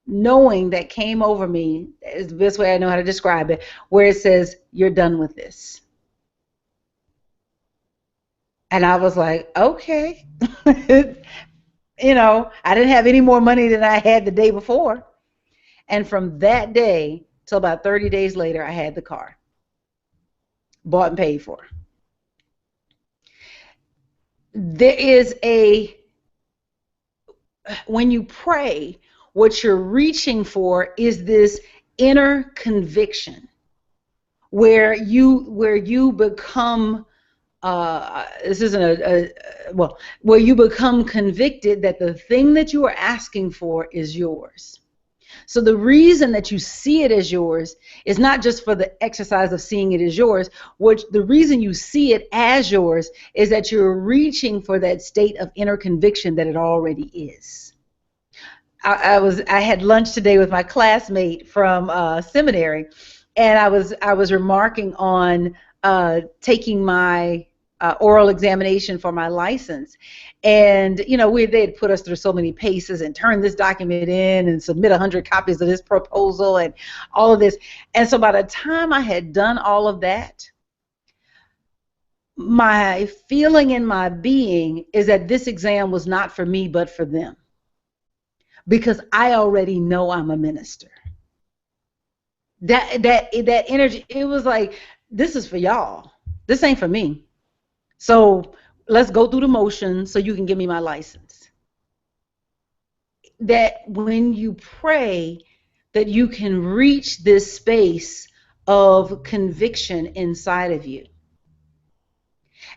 knowing that came over me, is the best way I know how to describe it, where it says, you're done with this. And I was like, okay. I didn't have any more money than I had the day before. And from that day till about 30 days later, I had the car bought and paid for. When you pray, what you're reaching for is this inner conviction where you become this isn't where you become convicted that the thing that you are asking for is yours. So the reason that you see it as yours is not just for the exercise of seeing it as yours. The reason you see it as yours is that you're reaching for that state of inner conviction that it already is. I had lunch today with my classmate from seminary, and I was remarking on taking my oral examination for my license. And, they had put us through so many paces and turn this document in and submit 100 copies of this proposal and all of this. And so by the time I had done all of that, my feeling in my being is that this exam was not for me, but for them. Because I already know I'm a minister. That energy, it was like, this is for y'all. This ain't for me. So let's go through the motions so you can give me my license. That when you pray, that you can reach this space of conviction inside of you.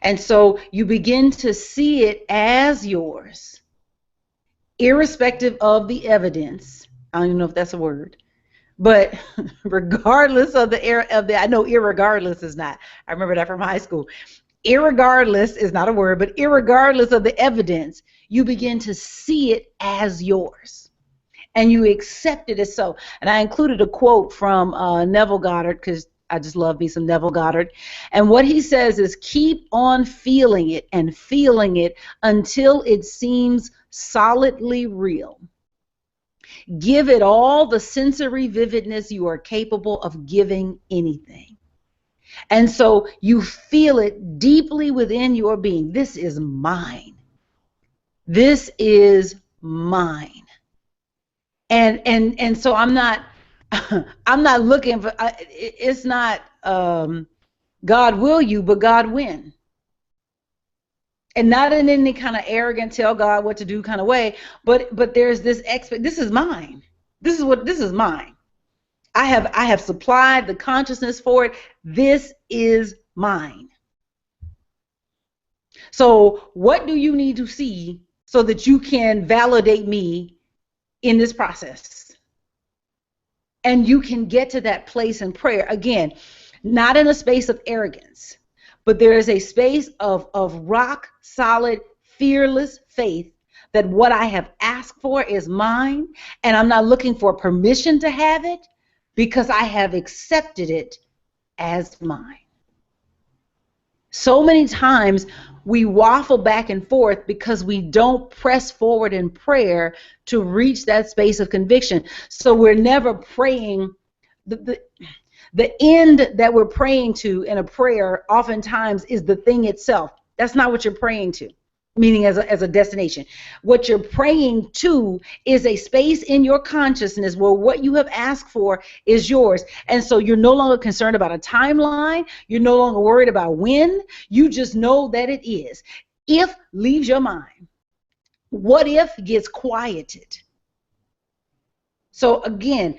And so you begin to see it as yours, irrespective of the evidence. I don't even know if that's a word. But regardless of I know irregardless is not. I remember that from high school. Irregardless is not a word, but irregardless of the evidence, you begin to see it as yours. And you accept it as so. And I included a quote from Neville Goddard, because I just love me some Neville Goddard. And what he says is, keep on feeling it and feeling it until it seems solidly real. Give it all the sensory vividness you are capable of giving anything. And so you feel it deeply within your being. This is mine. This is mine. And so I'm not looking for, it's not God will you, but God when. And not in any kind of arrogant, tell God what to do kind of way, but there's this this is mine. This is mine. I have supplied the consciousness for it. This is mine. So what do you need to see so that you can validate me in this process? And you can get to that place in prayer. Again, not in a space of arrogance, but there is a space of rock solid, fearless faith that what I have asked for is mine, and I'm not looking for permission to have it, because I have accepted it as mine. So many times we waffle back and forth because we don't press forward in prayer to reach that space of conviction. So we're never praying. The end that we're praying to in a prayer oftentimes is the thing itself. That's not what you're praying to, meaning as a destination. What you're praying to is a space in your consciousness where what you have asked for is yours. And so you're no longer concerned about a timeline. You're no longer worried about when. You just know that it is. If leaves your mind, What if gets quieted. So again,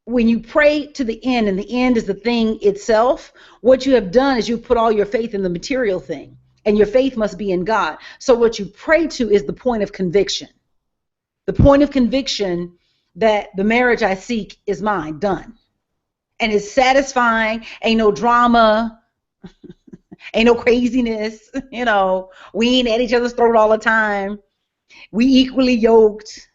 when you pray to the end, and the end is the thing itself, what you have done is you put all your faith in the material thing, and your faith must be in God. So what you pray to is the point of conviction. The point of conviction that the marriage I seek is mine, done. And it's satisfying, ain't no drama, ain't no craziness, we ain't at each other's throat all the time. We equally yoked.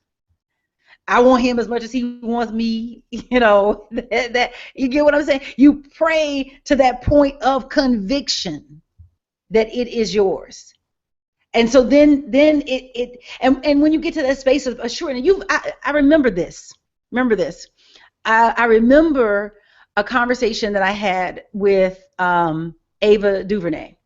I want him as much as he wants me, that you get what I'm saying? You pray to that point of conviction that it is yours. And so then and when you get to that space of assurance, I remember this. I remember a conversation that I had with Ava DuVernay.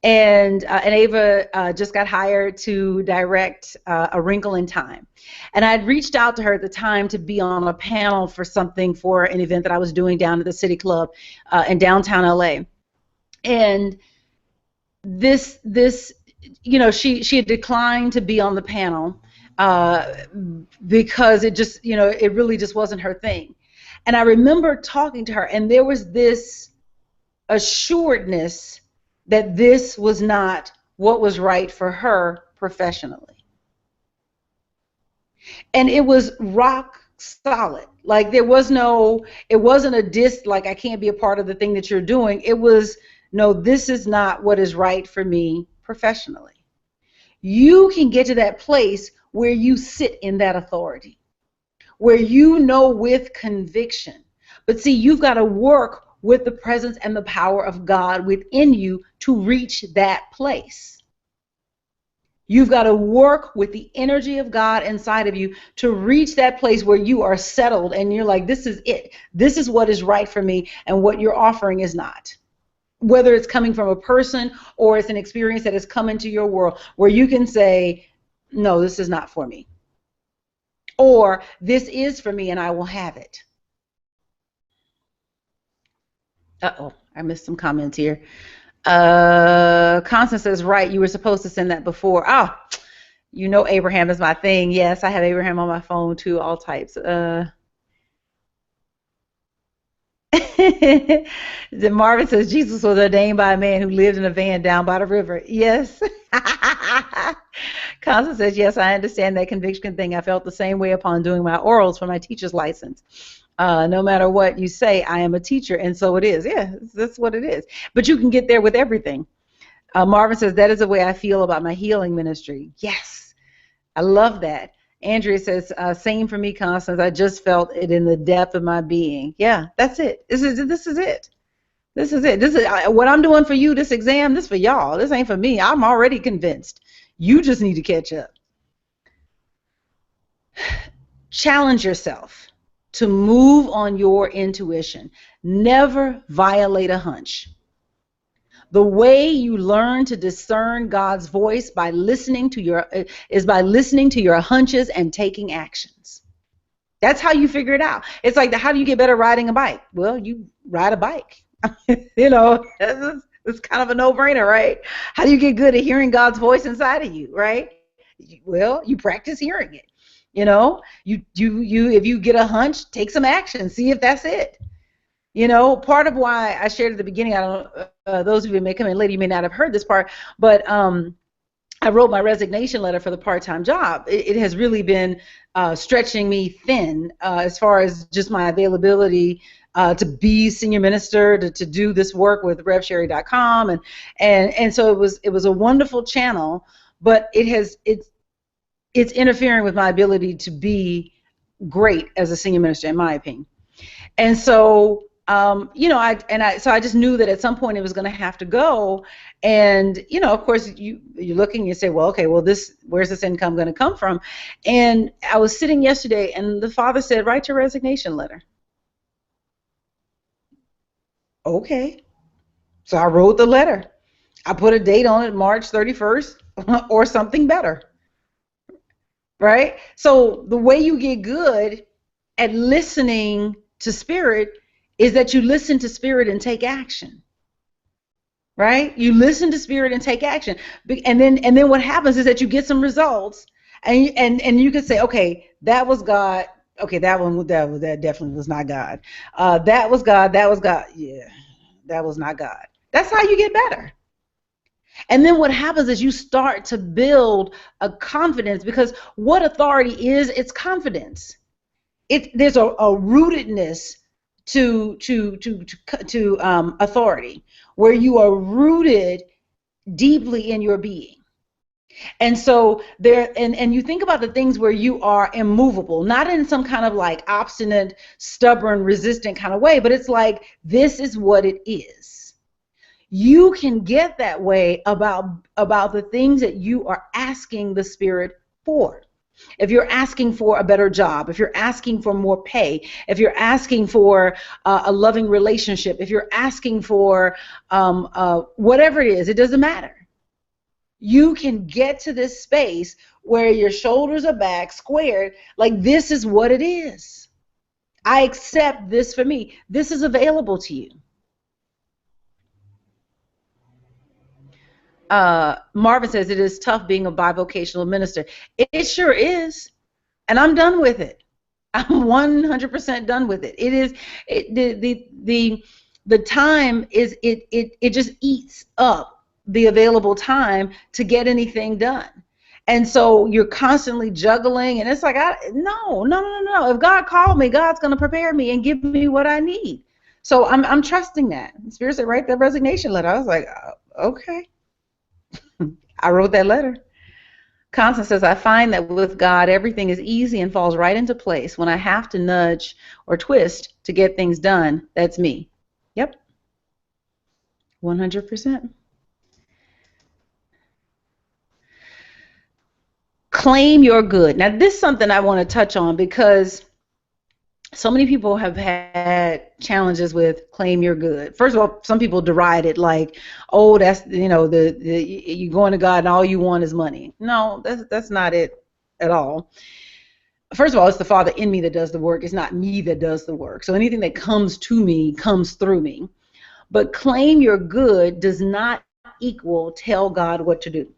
And Ava just got hired to direct A Wrinkle in Time. And I had reached out to her at the time to be on a panel for an event that I was doing down at the City Club in downtown LA. And this she had declined to be on the panel because it just, it really just wasn't her thing. And I remember talking to her, and there was this assuredness that this was not what was right for her professionally. And it was rock solid. Like it wasn't a diss, like I can't be a part of the thing that you're doing. It was, no, this is not what is right for me professionally. You can get to that place where you sit in that authority, where you know with conviction. But see, you've got to work with the presence and the power of God within you to reach that place. You've got to work with the energy of God inside of you to reach that place where you are settled and you're like, this is it. This is what is right for me, and what you're offering is not. Whether it's coming from a person or it's an experience that has come into your world where you can say, no, this is not for me. Or this is for me and I will have it. Uh-oh, I missed some comments here. Constance says, right, you were supposed to send that before. Oh, Abraham is my thing. Yes, I have Abraham on my phone too, all types. Marvin says, Jesus was ordained by a man who lived in a van down by the river. Yes. Constance says, yes, I understand that conviction thing. I felt the same way upon doing my orals for my teacher's license. No matter what you say, I am a teacher, and so it is. Yeah, that's what it is. But you can get there with everything. Marvin says, that is the way I feel about my healing ministry. Yes, I love that. Andrea says, same for me, Constance. I just felt it in the depth of my being. Yeah, that's it. This is it. This is what I'm doing for you, this exam, this for y'all. This ain't for me. I'm already convinced. You just need to catch up. Challenge yourself to move on your intuition. Never violate a hunch. The way you learn to discern God's voice is by listening to your hunches and taking actions. That's how you figure it out. It's like, how do you get better riding a bike? Well, you ride a bike. It's kind of a no-brainer, right? How do you get good at hearing God's voice inside of you, right? Well, you practice hearing it. If you get a hunch, take some action, see if that's it. Part of why I shared at the beginning, I don't, those of you who may come in later, you may not have heard this part, but I wrote my resignation letter for the part-time job. It has really been stretching me thin as far as just my availability to be senior minister, to do this work with RevSherri.com, and so it was a wonderful channel, but it's interfering with my ability to be great as a senior minister, in my opinion. And so, I just knew that at some point it was going to have to go. And, of course, you look and you say, well, okay, well, where's this income going to come from? And I was sitting yesterday, and the Father said, write your resignation letter. Okay. So I wrote the letter. I put a date on it, March 31st, or something better. Right? So the way you get good at listening to Spirit is that you listen to Spirit and take action. right? You listen to Spirit and take action. And then what happens is that you get some results, and you can say, okay, that was God. Okay, that definitely was not God. That was God. That was God. Yeah, that was not God. That's how you get better. And then what happens is you start to build a confidence, because what authority is, it's confidence. There's a rootedness to authority, where you are rooted deeply in your being. And so and you think about the things where you are immovable, not in some kind of like obstinate, stubborn, resistant kind of way, but it's like, this is what it is. You can get that way about the things that you are asking the Spirit for. If you're asking for a better job, if you're asking for more pay, if you're asking for a loving relationship, if you're asking for whatever it is, it doesn't matter. You can get to this space where your shoulders are back, squared, like, this is what it is. I accept this for me. This is available to you. Marvin says it is tough being a bivocational minister. It sure is. And I'm done with it. I'm 100% done with it. It is the time is it just eats up the available time to get anything done. And so you're constantly juggling, and it's like, no. If God called me, God's going to prepare me and give me what I need. So I'm trusting that. Spirit said, write that resignation letter. I was like, okay. I wrote that letter. Constance says, I find that with God, everything is easy and falls right into place. When I have to nudge or twist to get things done, that's me. Yep. 100%. Claim your good. Now, this is something I want to touch on, because so many people have had challenges with claim your good. First of all, some people deride it like, oh, that's, you going to God and all you want is money. No, that's not it at all. First of all, it's the Father in me that does the work. It's not me that does the work. So anything that comes to me comes through me. But claim your good does not equal tell God what to do.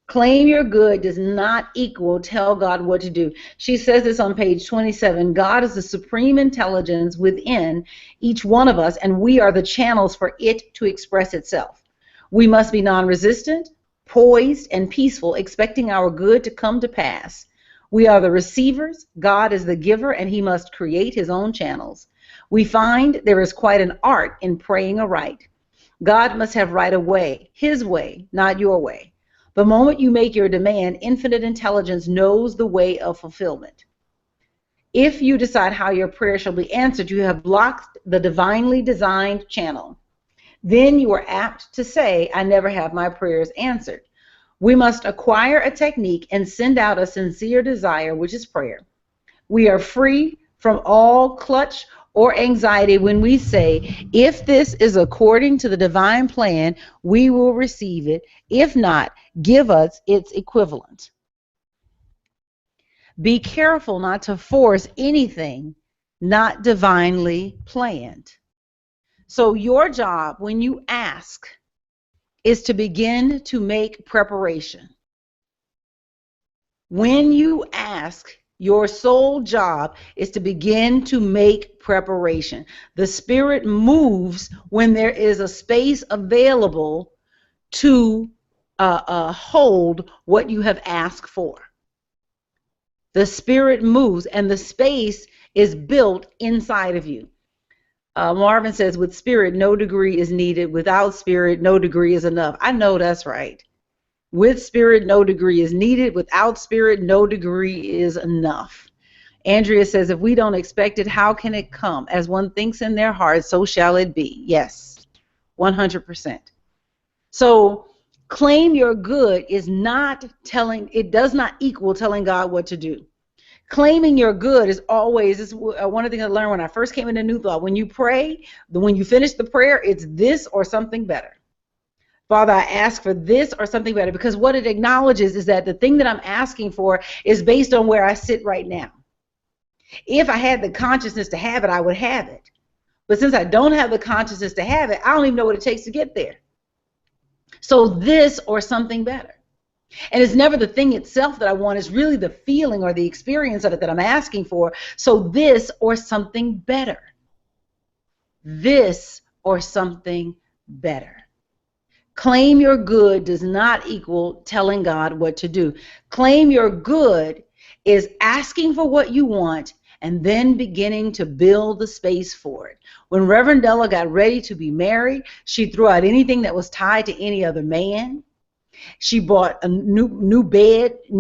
Claim your good does not equal tell God what to do. She says this on page 27. God is the supreme intelligence within each one of us, and we are the channels for it to express itself. We must be non-resistant, poised, and peaceful, expecting our good to come to pass. We are the receivers. God is the giver, and he must create his own channels. We find there is quite an art in praying aright. God must have right away, his way, not your way. The moment you make your demand, infinite intelligence knows the way of fulfillment. If you decide how your prayer shall be answered, you have blocked the divinely designed channel. Then you are apt to say, I never have my prayers answered. We must acquire a technique and send out a sincere desire, which is prayer. We are free from all clutch or anxiety when we say, if this is according to the divine plan, we will receive it. If not, give us its equivalent. Be careful not to force anything not divinely planned. So your job when you ask is to begin to make preparation. When you ask, your sole job is to begin to make preparation. The Spirit moves when there is a space available to hold what you have asked for. The Spirit moves, and the space is built inside of you. Marvin says, with Spirit, no degree is needed. Without Spirit, no degree is enough. I know that's right. With Spirit, no degree is needed. Without Spirit, no degree is enough. Andrea says, if we don't expect it, how can it come? As one thinks in their heart, so shall it be. Yes, 100%. So claim your good is not telling, it does not equal telling God what to do. Claiming your good is always, this is one of the things I learned when I first came into New Thought. When you pray, when you finish the prayer, it's this or something better. Father, I ask for this or something better, because what it acknowledges is that the thing that I'm asking for is based on where I sit right now. If I had the consciousness to have it, I would have it. But since I don't have the consciousness to have it, I don't even know what it takes to get there. So this or something better. And it's never the thing itself that I want. It's really the feeling or the experience of it that I'm asking for. So this or something better. This or something better. Claim your good does not equal telling God what to do. Claim your good is asking for what you want and then beginning to build the space for it. When Reverend Della got ready to be married, she threw out anything that was tied to any other man. She bought a new bed and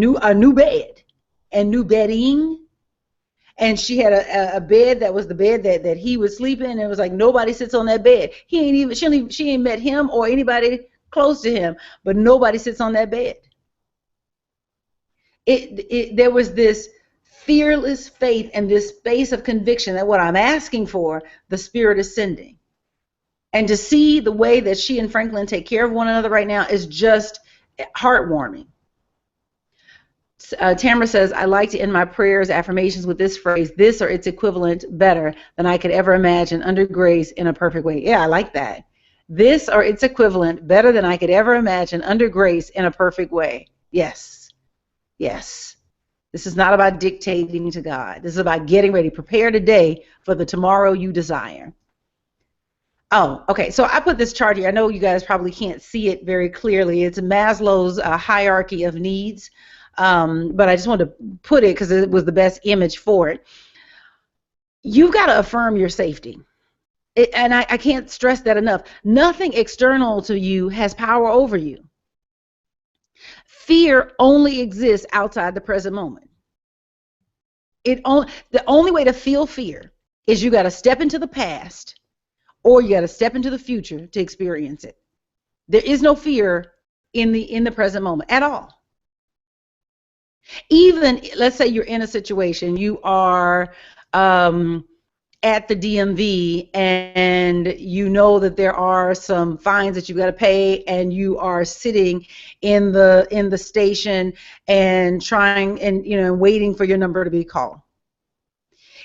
new bedding. And she had a bed that was the bed that he would sleep in. And it was like nobody sits on that bed. She ain't met him or anybody close to him, but nobody sits on that bed. There was this fearless faith and this space of conviction that what I'm asking for, the Spirit is sending. And to see the way that she and Franklin take care of one another right now is just heartwarming. Tamara says, I like to end my prayers, affirmations with this phrase, this or its equivalent better than I could ever imagine, under grace in a perfect way. Yeah, I like that. This or its equivalent better than I could ever imagine, under grace in a perfect way. Yes. Yes. This is not about dictating to God. This is about getting ready. Prepare today for the tomorrow you desire. Oh, okay. So I put this chart here. I know you guys probably can't see it very clearly. It's Maslow's hierarchy of needs. But I just wanted to put it because it was the best image for it. You've got to affirm your safety. And I can't stress that enough. Nothing external to you has power over you. Fear only exists outside the present moment. The only way to feel fear is you got to step into the past or you got to step into the future to experience it. There is no fear in the present moment at all. Even, let's say you're in a situation, you are at the DMV and you know that there are some fines that you've got to pay, and you are sitting in the station and trying and waiting for your number to be called.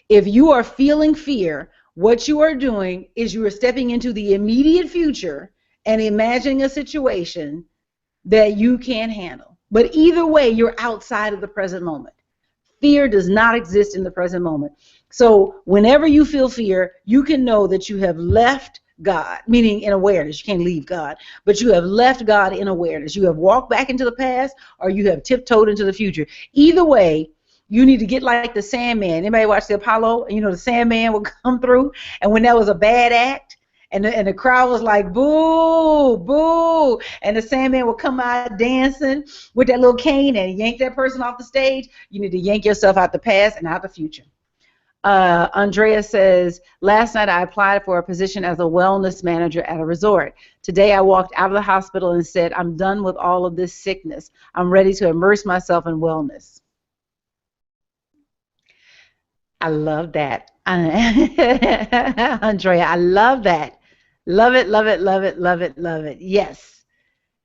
If you are feeling fear, what you are doing is you are stepping into the immediate future and imagining a situation that you can't handle. But either way, you're outside of the present moment. Fear does not exist in the present moment. So whenever you feel fear, you can know that you have left God, meaning in awareness. You can't leave God, but you have left God in awareness. You have walked back into the past or you have tiptoed into the future. Either way, you need to get like the Sandman. Anybody watch the Apollo? The Sandman will come through, and when that was a bad act, and the crowd was like, boo, boo. And the Sandman will come out dancing with that little cane and yank that person off the stage. You need to yank yourself out the past and out the future. Andrea says, last night I applied for a position as a wellness manager at a resort. Today I walked out of the hospital and said, I'm done with all of this sickness. I'm ready to immerse myself in wellness. I love that. Andrea, I love that. Love it, love it, love it, love it, love it. Yes.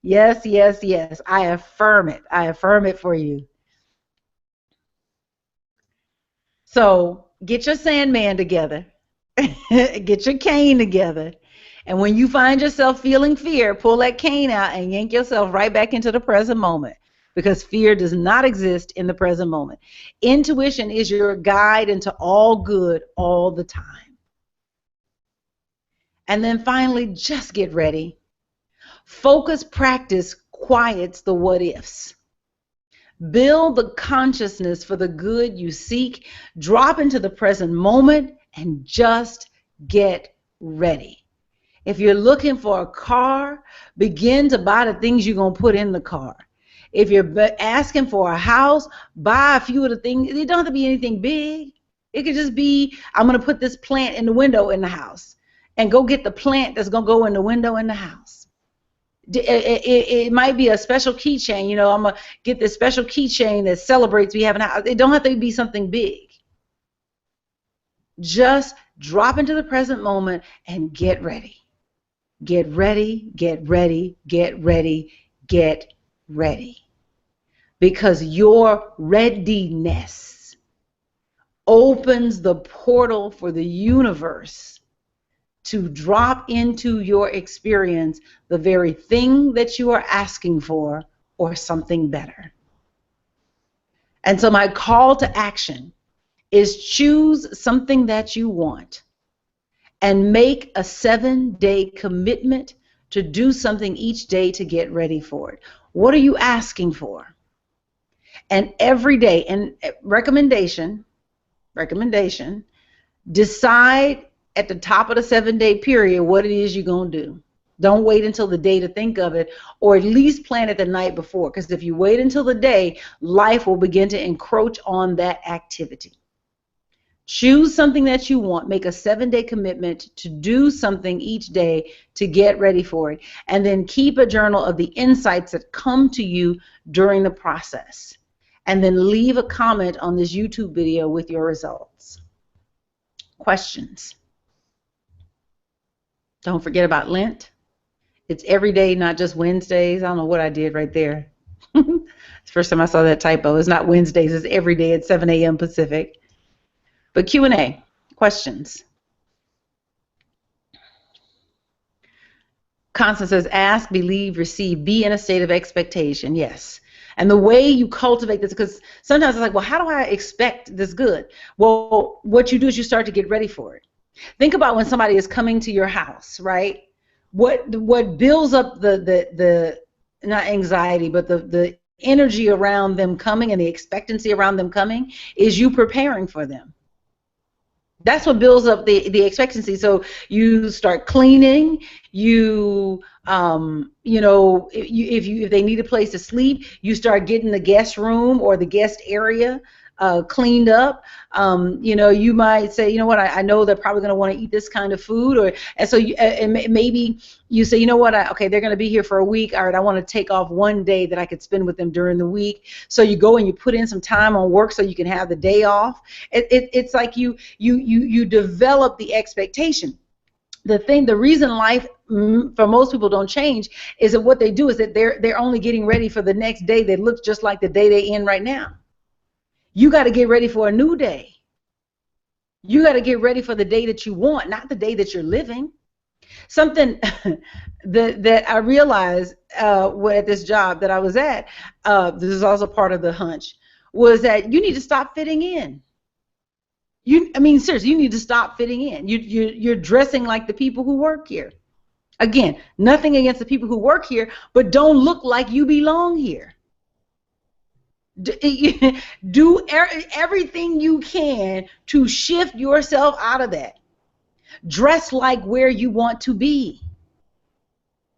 Yes, yes, yes. I affirm it. I affirm it for you. So get your Sandman together. Get your cane together. And when you find yourself feeling fear, pull that cane out and yank yourself right back into the present moment, because fear does not exist in the present moment. Intuition is your guide into all good all the time. And then finally, just get ready. Focus practice quiets the what ifs. Build the consciousness for the good you seek. Drop into the present moment and just get ready. If you're looking for a car, begin to buy the things you're going to put in the car. If you're asking for a house, buy a few of the things. It don't have to be anything big. It could just be, I'm going to put this plant in the window in the house. And go get the plant that's going to go in the window in the house. It might be a special keychain. I'm going to get this special keychain that celebrates we have a house. It don't have to be something big. Just drop into the present moment and get ready. Get ready, get ready, get ready, get ready. Because your readiness opens the portal for the universe to drop into your experience the very thing that you are asking for or something better. And so my call to action is choose something that you want and make a 7-day commitment to do something each day to get ready for it. What are you asking for? And every day, and recommendation, decide at the top of the 7-day period what it is you're going to do. Don't wait until the day to think of it, or at least plan it the night before, because if you wait until the day, life will begin to encroach on that activity. Choose something that you want, make a 7-day commitment to do something each day to get ready for it, and then keep a journal of the insights that come to you during the process. And then leave a comment on this YouTube video with your results. Questions? Don't forget about Lent. It's every day, not just Wednesdays. I don't know what I did right there. It's the first time I saw that typo. It's not Wednesdays, it's every day at 7 a.m. Pacific. But Q&A, questions. Constance says, ask, believe, receive, be in a state of expectation. Yes. And the way you cultivate this, because sometimes it's like, well, how do I expect this good? Well, what you do is you start to get ready for it. Think about when somebody is coming to your house, right? What builds up the not anxiety, but the energy around them coming and the expectancy around them coming is you preparing for them. That's what builds up the expectancy. So you start cleaning. You know, if they need a place to sleep, you start getting the guest room or the guest area cleaned up. You know, you might say, you know what, I know they're probably going to want to eat this kind of food, and so maybe you say, you know what, okay, they're going to be here for a week. All right, I want to take off one day that I could spend with them during the week. So you go and you put in some time on work so you can have the day off. It's like you develop the expectation. The reason life for most people don't change is that what they do is that they're only getting ready for the next day that looks just like the day they're in right now. You got to get ready for a new day. You got to get ready for the day that you want, not the day that you're living. Something that I realized at this job that I was at, this is also part of the hunch, was that you need to stop fitting in. I mean, seriously, you need to stop fitting in. You're dressing like the people who work here. Again, nothing against the people who work here, but don't look like you belong here. Do everything you can to shift yourself out of that. Dress like where you want to be.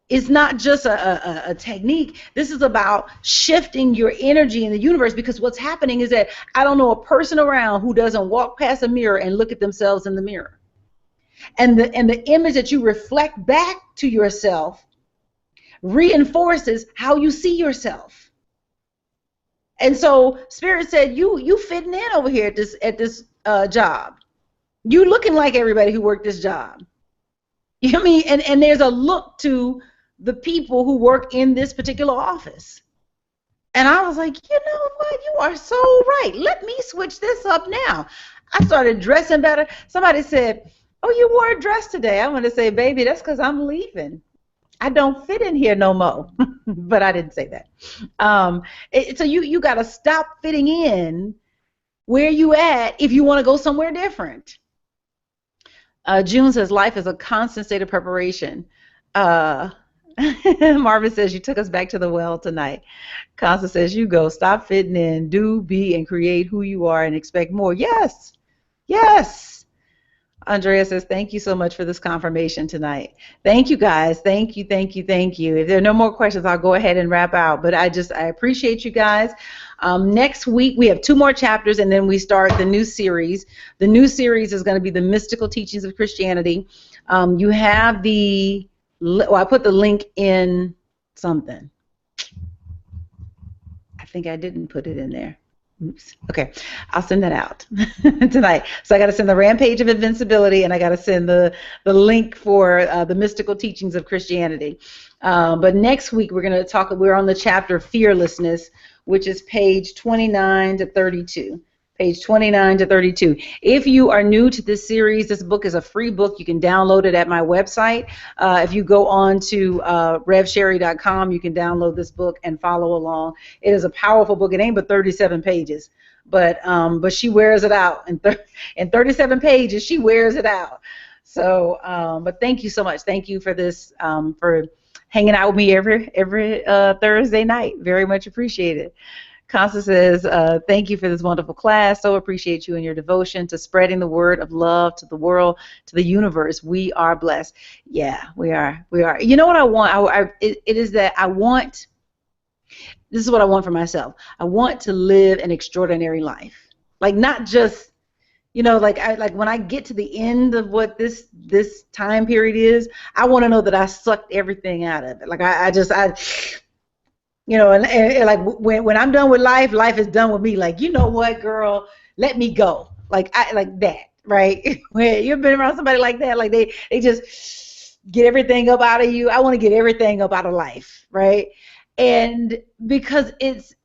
It's not just a technique. This is about shifting your energy in the universe, because what's happening is that I don't know a person around who doesn't walk past a mirror and look at themselves in the mirror. And the image that you reflect back to yourself reinforces how you see yourself. And so Spirit said, you fitting in over here at this job. You looking like everybody who worked this job. You know what I mean? And there's a look to the people who work in this particular office. And I was like, you know what? You are so right. Let me switch this up now. I started dressing better. Somebody said, oh, you wore a dress today. I want to say, baby, that's because I'm leaving. I don't fit in here no more. But I didn't say that. So you got to stop fitting in where you at if you want to go somewhere different. June says, life is a constant state of preparation. Marvin says, you took us back to the well tonight. Constance says, you go. Stop fitting in. Do, be, and create who you are and expect more. Yes. Yes. Andrea says, thank you so much for this confirmation tonight. Thank you, guys. Thank you, thank you, thank you. If there are no more questions, I'll go ahead and wrap out. But I appreciate you guys. Next week, we have 2 more chapters, and then we start the new series. The new series is going to be the mystical teachings of Christianity. You have I put the link in something. I think I didn't put it in there. Oops. Okay, I'll send that out tonight. So I got to send the Rampage of Invincibility, and I got to send the link for the mystical teachings of Christianity. But next week we're going to we're on the chapter Fearlessness, which is page 29 to 32. Page 29 to 32. If you are new to this series, this book is a free book. You can download it at my website. If you go on to revsherry.com, you can download this book and follow along. It is a powerful book. It ain't but 37 pages, but she wears it out. In 37 pages, she wears it out. So, but thank you so much. Thank you for this, for hanging out with me every Thursday night. Very much appreciated. Constance says, thank you for this wonderful class. So appreciate you and your devotion to spreading the word of love to the world, to the universe. We are blessed. Yeah, we are. We are. You know what I want? It is that I want, this is what I want for myself. I want to live an extraordinary life. Like not just, like when I get to the end of what this time period is, I want to know that I sucked everything out of it. Like I and like when I'm done with life, life is done with me. Like, you know what, girl, let me go. Like like that, right? When you've been around somebody like that, like they just get everything up out of you. I want to get everything up out of life, right? And because it's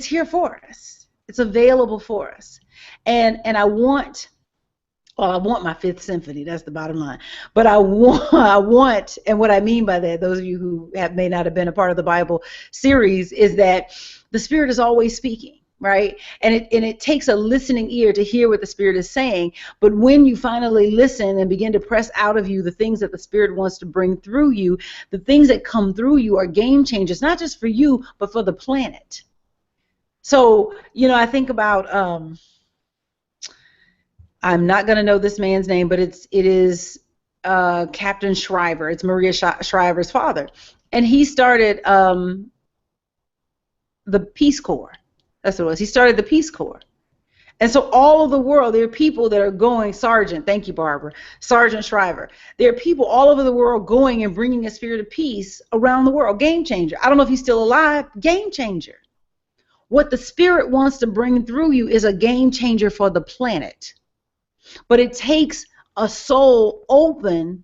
here for us, it's available for us, and I want. Well, I want my Fifth Symphony. That's the bottom line. But I want, and what I mean by that, those of you who may not have been a part of the Bible series, is that the Spirit is always speaking, right? And it takes a listening ear to hear what the Spirit is saying. But when you finally listen and begin to press out of you the things that the Spirit wants to bring through you, the things that come through you are game changers, not just for you, but for the planet. So, I think about. I'm not going to know this man's name, but it is Captain Shriver. It's Maria Shriver's father. And he started the Peace Corps. That's what it was. He started the Peace Corps. And so all over the world, there are people that are going, Sergeant, thank you, Barbara, Sergeant Shriver. There are people all over the world going and bringing a spirit of peace around the world. Game changer. I don't know if he's still alive. Game changer. What the Spirit wants to bring through you is a game changer for the planet. But it takes a soul open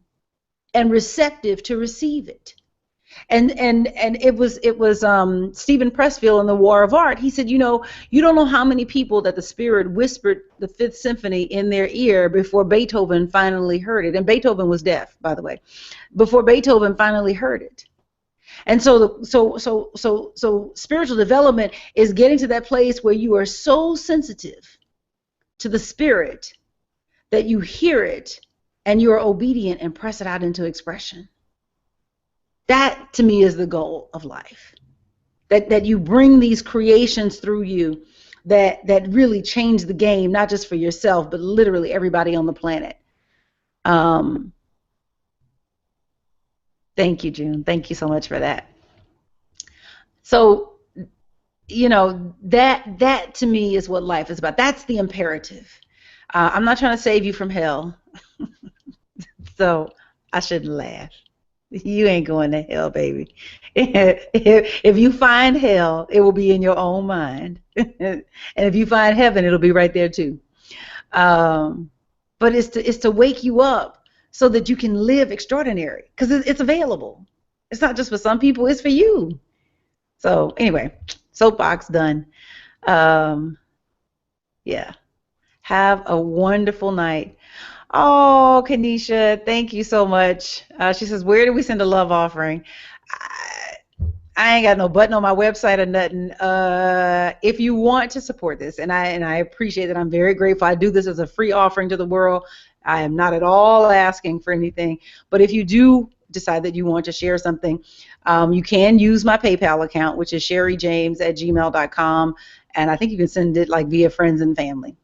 and receptive to receive it. And it was Stephen Pressfield in The War of Art. He said, you don't know how many people that the Spirit whispered the Fifth Symphony in their ear before Beethoven finally heard it. And Beethoven was deaf, by the way. Before Beethoven finally heard it. And so spiritual development is getting to that place where you are so sensitive to the Spirit that you hear it and you are obedient and press it out into expression. That, to me, is the goal of life. That you bring these creations through you that really change the game, not just for yourself, but literally everybody on the planet. Thank you, June. Thank you so much for that. So, that to me is what life is about. That's the imperative. I'm not trying to save you from hell, so I shouldn't laugh. You ain't going to hell, baby. If you find hell, it will be in your own mind. And if you find heaven, it'll be right there too. But it's to wake you up so that you can live extraordinary, because it's available. It's not just for some people, it's for you. So anyway, soapbox done. Yeah. Have a wonderful night. Oh, Kanisha, thank you so much. She says, where do we send a love offering? I ain't got no button on my website or nothing. If you want to support this, and I appreciate that, I'm very grateful. I do this as a free offering to the world. I am not at all asking for anything. But if you do decide that you want to share something, you can use my PayPal account, which is sherryjames@gmail.com. And I think you can send it like via friends and family.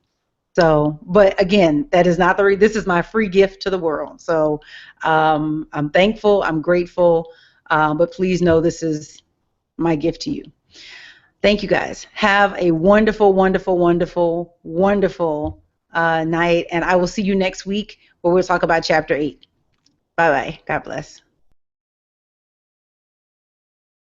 So, but again, that is not this is my free gift to the world. So I'm thankful, I'm grateful, but please know this is my gift to you. Thank you guys. Have a wonderful, wonderful, wonderful, wonderful night, and I will see you next week where we'll talk about chapter 8. Bye-bye. God bless.